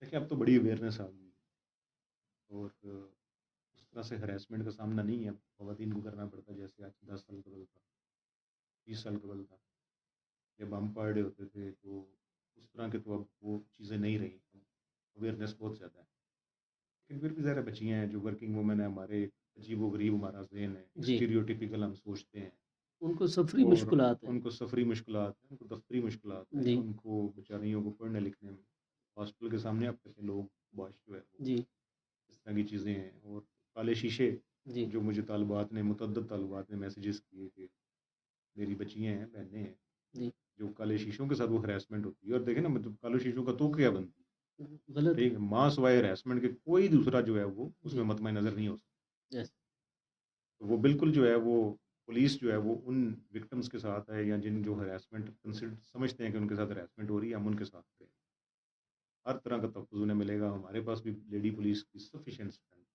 دیکھیں اب تو بڑی اویئرنیس آ گئی ہے اور اس طرح سے ہراسمنٹ کا سامنا نہیں ہے اب خواتین کو کرنا پڑتا جیسے آج 10 سال قبل تھا، 20 سال قبل تھا، جب ہم پڑھ رہے ہوتے تھے تو اس طرح کے تو اب وہ چیزیں نہیں رہی، اویئرنیس بہت زیادہ ہے، لیکن پھر بھی ذرا بچیاں ہیں جو ورکنگ وومن ہیں، ہمارے عجیب و غریب ہمارا ذہن ہے، جی اسٹیریوٹیپیکل ہم سوچتے ہیں، ان کو سفری اور مشکلات ہیں۔ ان کو سفری مشکلات ہیں، ان کو دفتری مشکلات ہیں، جی ان کو بیچاریوں کو پڑھنے لکھنے میں ہاسپٹل کے سامنے اب تک لوگ باش جو ہے وہ جی اس طرح کی چیزیں ہیں، اور کالے شیشے جی جو مجھے متعدد طالبات نے میسیجز کیے کہ میری بچیاں ہیں، بہنیں ہیں، جی جو کالے شیشوں کے ساتھ وہ ہراسمنٹ ہوتی ہے، اور دیکھیں نا مطلب کالے شیشوں کا تو کیا بنتی غلط ہے، ہے۔ ٹھیک ہے، ماں سوائے ہراسمنٹ کے کوئی دوسرا جو ہے وہ اس جی میں مطمع نظر نہیں ہو سکتا، یس تو وہ بالکل جو ہے وہ پولیس جو ہے وہ ان وکٹمس کے ساتھ ہے، یا جن جو ہراسمنٹ سمجھتے ہیں کہ ان کے ساتھ ہراسمنٹ ہو رہی ہے، ہم ان کے ساتھ ہیں، ہر طرح کا تحفظ انہیں ملے گا، ہمارے پاس بھی لیڈی پولیس کی سفیشینٹ اسٹرینتھ،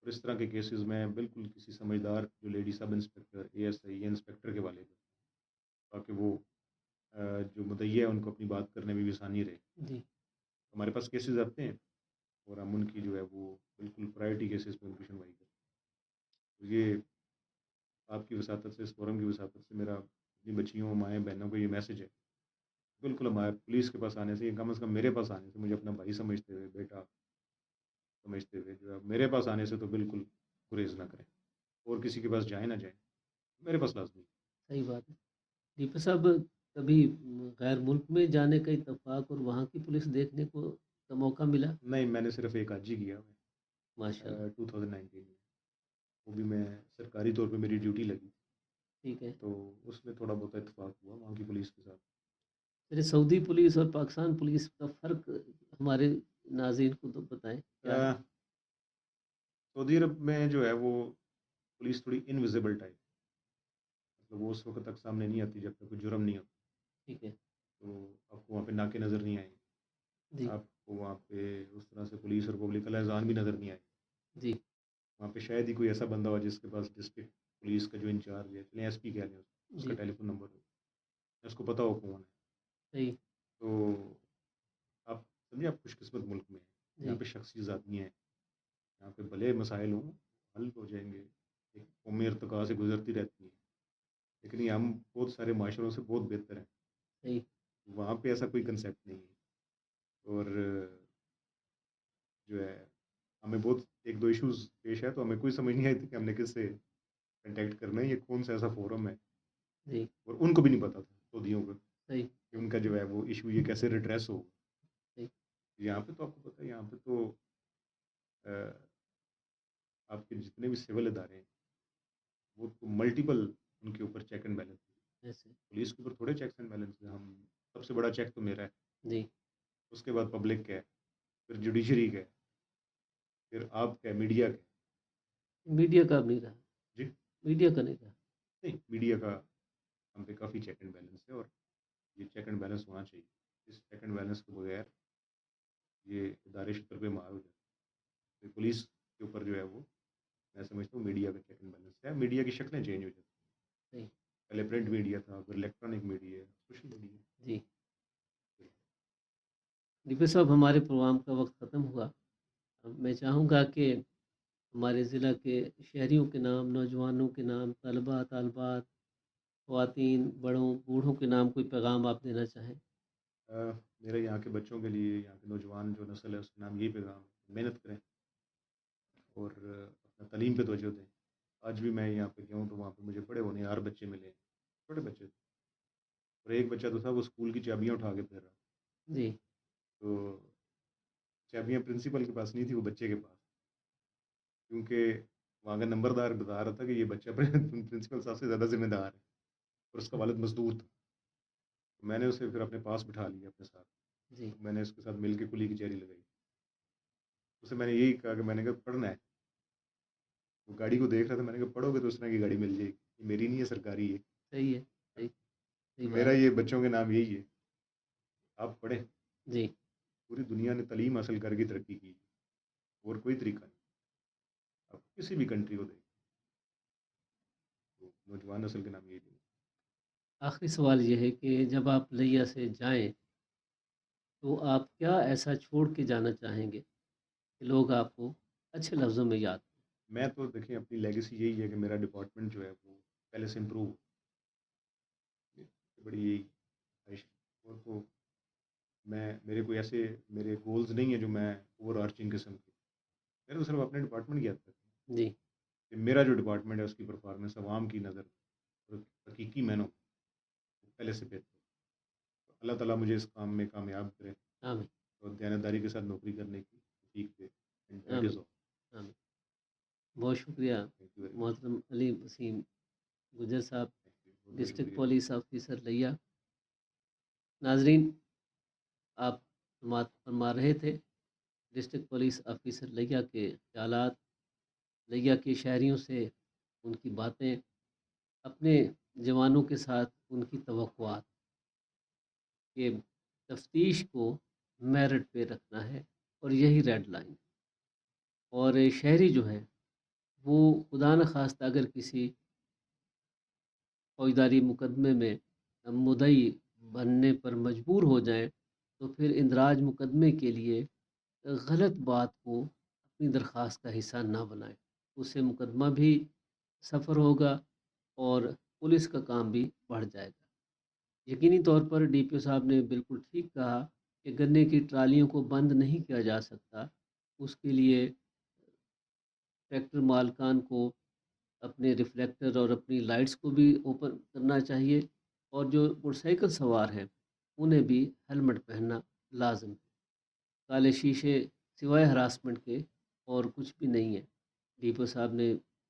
اور اس طرح کے کیسز میں بالکل کسی سمجھدار جو لیڈی سب انسپکٹر ASI یا انسپکٹر کے والے کو، تاکہ وہ جو مدعی ہے ان کو اپنی بات کرنے میں بھی آسانی رہے، جی ہمارے پاس کیسز آتے ہیں اور ہم ان کی جو ہے وہ بالکل پرائرٹی کیسز پہ ان کی سنوائی کرتے ہیں، تو یہ آپ کی وساطت سے، اس فورم کی وساطت سے میرا اپنی بچیوں مائیں بہنوں کو یہ میسج ہے، بالکل ہمارے پولیس کے پاس آنے سے، یا کم از کم میرے پاس آنے سے، مجھے اپنا بھائی سمجھتے ہوئے، بیٹا سمجھتے ہوئے جو ہے میرے پاس آنے سے تو بالکل گریز نہ کریں، اور کسی کے پاس جائیں نہ جائیں، میرے پاس لازمی۔ صحیح بات ہے۔ ڈی پی صاحب، کبھی غیر ملک میں جانے کا اتفاق اور وہاں کی پولیس دیکھنے کو کا موقع ملا؟ نہیں، میں نے صرف ایک آج ہی کیا ماشاء اللہ۔ 2019 میں، وہ بھی میں سرکاری طور پہ میری ڈیوٹی لگی، ٹھیک ہے. تو اس میں تھوڑا بہت اتفاق ہوا وہاں کی پولیس کے ساتھ۔ پھر سعودی پولیس اور پاکستان پولیس کا فرق ہمارے ناظرین کو تو بتائیں کیا ہے؟ سعودی عرب میں جو ہے وہ پولیس تھوڑی انویزیبل ٹائپ، مطلب وہ اس وقت تک سامنے نہیں آتی جب تک کوئی جرم نہیں ہوتا، ٹھیک ہے. تو آپ کو وہاں پہ ناکے نظر نہیں آئیں گے، جی. آپ کو وہاں پہ اس طرح سے پولیس اور پبلک کا اذان بھی نظر نہیں آئے گا، جی. وہاں پہ شاید ہی کوئی ایسا بندہ ہو جس کے پاس ڈسٹرکٹ پولیس کا جو انچارج ہے، چلیں ایس پی کہہ لیں، اس کا جی. ٹیلی فون نمبر ہو، اس کو پتہ ہو کون ہے، صحیح. تو آپ سمجھے آپ خوش قسمت ملک میں ہیں، یہاں جی. پہ شخصیت آدمی ہیں، یہاں پہ بھلے مسائل ہوں حل ہو جائیں گے، ایک قومی ارتقاء سے گزرتی رہتی ہیں، لیکن یہ ہم بہت سارے معاشروں سے بہت بہتر ہیں، صحیح. وہاں پہ ایسا کوئی کنسیپٹ نہیں ہے، اور جو ہے ہمیں بہت ایک دو ایشوز پیش ہے تو ہمیں کوئی سمجھ نہیں آئی تھی کہ ہم نے کس سے کنٹیکٹ کرنا ہے، یہ کون سا ایسا فورم ہے، جی. اور ان کو بھی نہیں پتا تھا سعودیوں کو صحیح. کہ ان کا جو ہے وہ ایشو یہ کیسے ریڈریس ہو، صحیح. یہاں پہ تو آپ کو پتہ ہے، یہاں پہ تو آپ کے جتنے بھی سول ادارے ہیں وہ تو ملٹیپل ان کے اوپر چیک اینڈ بیلنس، ایسے. پولیس کے اوپر تھوڑے چیکس اینڈ بیلنس ہیں، ہم سب سے بڑا چیک تو میرا ہے، جی. اس کے بعد پبلک کا ہے، پھر جوڈیشری کا ہے، پھر آپ کا ہے، میڈیا کا ہے۔ میڈیا کا بھی رہا. جی میڈیا کا نہیں رہا. نہیں، میڈیا کا ہم پہ کافی چیک اینڈ بیلنس ہے، اور یہ چیک اینڈ بیلنس ہونا چاہیے، اس چیک اینڈ بیلنس کے بغیر یہ ادارے شکر پہ مار ہو جاتے ہیں، تو پولیس کے اوپر جو ہے وہ میں سمجھتا ہوں میڈیا کا چیک اینڈ بیلنس ہے، میڈیا کی شکلیں چینج ہو جاتی ہیں، صحیح. پہلے پرنٹ میڈیا تھا، پھر الیکٹرانک میڈیا ہے، سوشل میڈیا۔ جی. ڈی صاحب ہمارے پروگرام کا وقت ختم ہوا. اب میں چاہوں گا کہ ہمارے ضلع کے شہریوں کے نام، نوجوانوں کے نام، طلباء طالبات، خواتین بڑوں بوڑھوں کے نام کوئی پیغام آپ دینا چاہیں. میرے یہاں کے بچوں کے لیے، یہاں کے نوجوان جو نسل ہے اس کے نام یہی پیغام ہے، محنت کریں اور اپنا تعلیم پہ توجہ دیں۔ آج بھی میں یہاں پہ گیا ہوں تو وہاں پہ مجھے بڑے ہونے 8 بچے ملے، چھوٹے بچے تھے، اور ایک بچہ تو تھا وہ اسکول کی چابیاں اٹھا کے پھر رہا، جی. تو چابیاں پرنسپل کے پاس نہیں تھی، وہ بچے کے پاس، کیونکہ وہاں کا نمبردار بتا رہا تھا کہ یہ بچہ پرنسپل صاحب سے زیادہ ذمہ دار ہے، اور اس کا والد مزدور تھا، میں نے اسے پھر اپنے پاس بٹھا لیا اپنے ساتھ، جی. میں نے اس کے ساتھ مل کے کلی کی چہری لگائی، اسے میں نے یہی کہا کہ میں نے کہا پڑھنا ہے، وہ گاڑی کو دیکھ رہا تھا، میں نے کہا پڑھو گے تو اس طرح کی گاڑی مل جائے گی، یہ میری نہیں ہے، سرکاری ہے، صحیح ہے. صحیح. تو صحیح میرا بات. یہ بچوں کے نام یہی ہے، آپ پڑھیں، جی. پوری دنیا نے تعلیم حاصل کر کے ترقی کی، اور کوئی طریقہ نہیں، آپ کسی بھی کنٹری کو دیکھ، تو نوجوان نسل کے نام یہی ہے۔ آخری سوال یہ ہے کہ جب آپ لیا سے جائیں تو آپ کیا ایسا چھوڑ کے جانا چاہیں گے کہ لوگ آپ کو اچھے لفظوں میں یاد کریں؟ میں تو دیکھیں اپنی لیگیسی یہی ہے کہ میرا ڈپارٹمنٹ جو ہے وہ پہلے سے امپروو ہو، بڑی یہی خواہش ہے، اور تو میرے کوئی ایسے میرے گولز نہیں ہیں جو میں اوور آرچنگ قسم کے، میرے تو صرف اپنے ڈپارٹمنٹ کی حد تک ہے جی. کہ میرا جو ڈپارٹمنٹ ہے اس کی پرفارمنس عوام کی نظر اور حقیقی معنوں پہلے سے بہتر ہو، اللہ تعالیٰ مجھے اس کام میں کامیاب کرے آمین. اور دیانتداری کے ساتھ نوکری کرنے کی توفیق دے، اینڈ دیٹ از آمین. آل، آمین. بہت شکریہ تھینک یو ویری مچ، محترم علی وسیم گجر صاحب، تھینک یو، بہت بہت ڈسٹرکٹ شکریہ۔ پولیس آفیسر لیا. ناظرین، آپ سماعت فرما رہے تھے ڈسٹرکٹ پولیس آفیسر لیا کے خیالات، لیا کے شہریوں سے ان کی باتیں، اپنے جوانوں کے ساتھ ان کی توقعات کہ تفتیش کو میرٹ پہ رکھنا ہے اور یہی ریڈ لائن، اور شہری جو ہے وہ خدا نخواستہ اگر کسی فوجداری مقدمے میں مدعی بننے پر مجبور ہو جائیں تو پھر اندراج مقدمے کے لیے غلط بات کو اپنی درخواست کا حصہ نہ بنائیں، اس سے مقدمہ بھی سفر ہوگا اور پولیس کا کام بھی بڑھ جائے گا۔ یقینی طور پر ڈی پی او صاحب نے بالکل ٹھیک کہا کہ گنے کی ٹرالیوں کو بند نہیں کیا جا سکتا، اس کے لیے ٹریکٹر مالکان کو اپنے ریفلیکٹر اور اپنی لائٹس کو بھی اوپن کرنا چاہیے، اور جو موٹر سائیکل سوار ہیں انہیں بھی ہیلمٹ پہننا لازم ہے۔ کالے شیشے سوائے ہراسمنٹ کے اور کچھ بھی نہیں ہے۔ ڈی پی او صاحب نے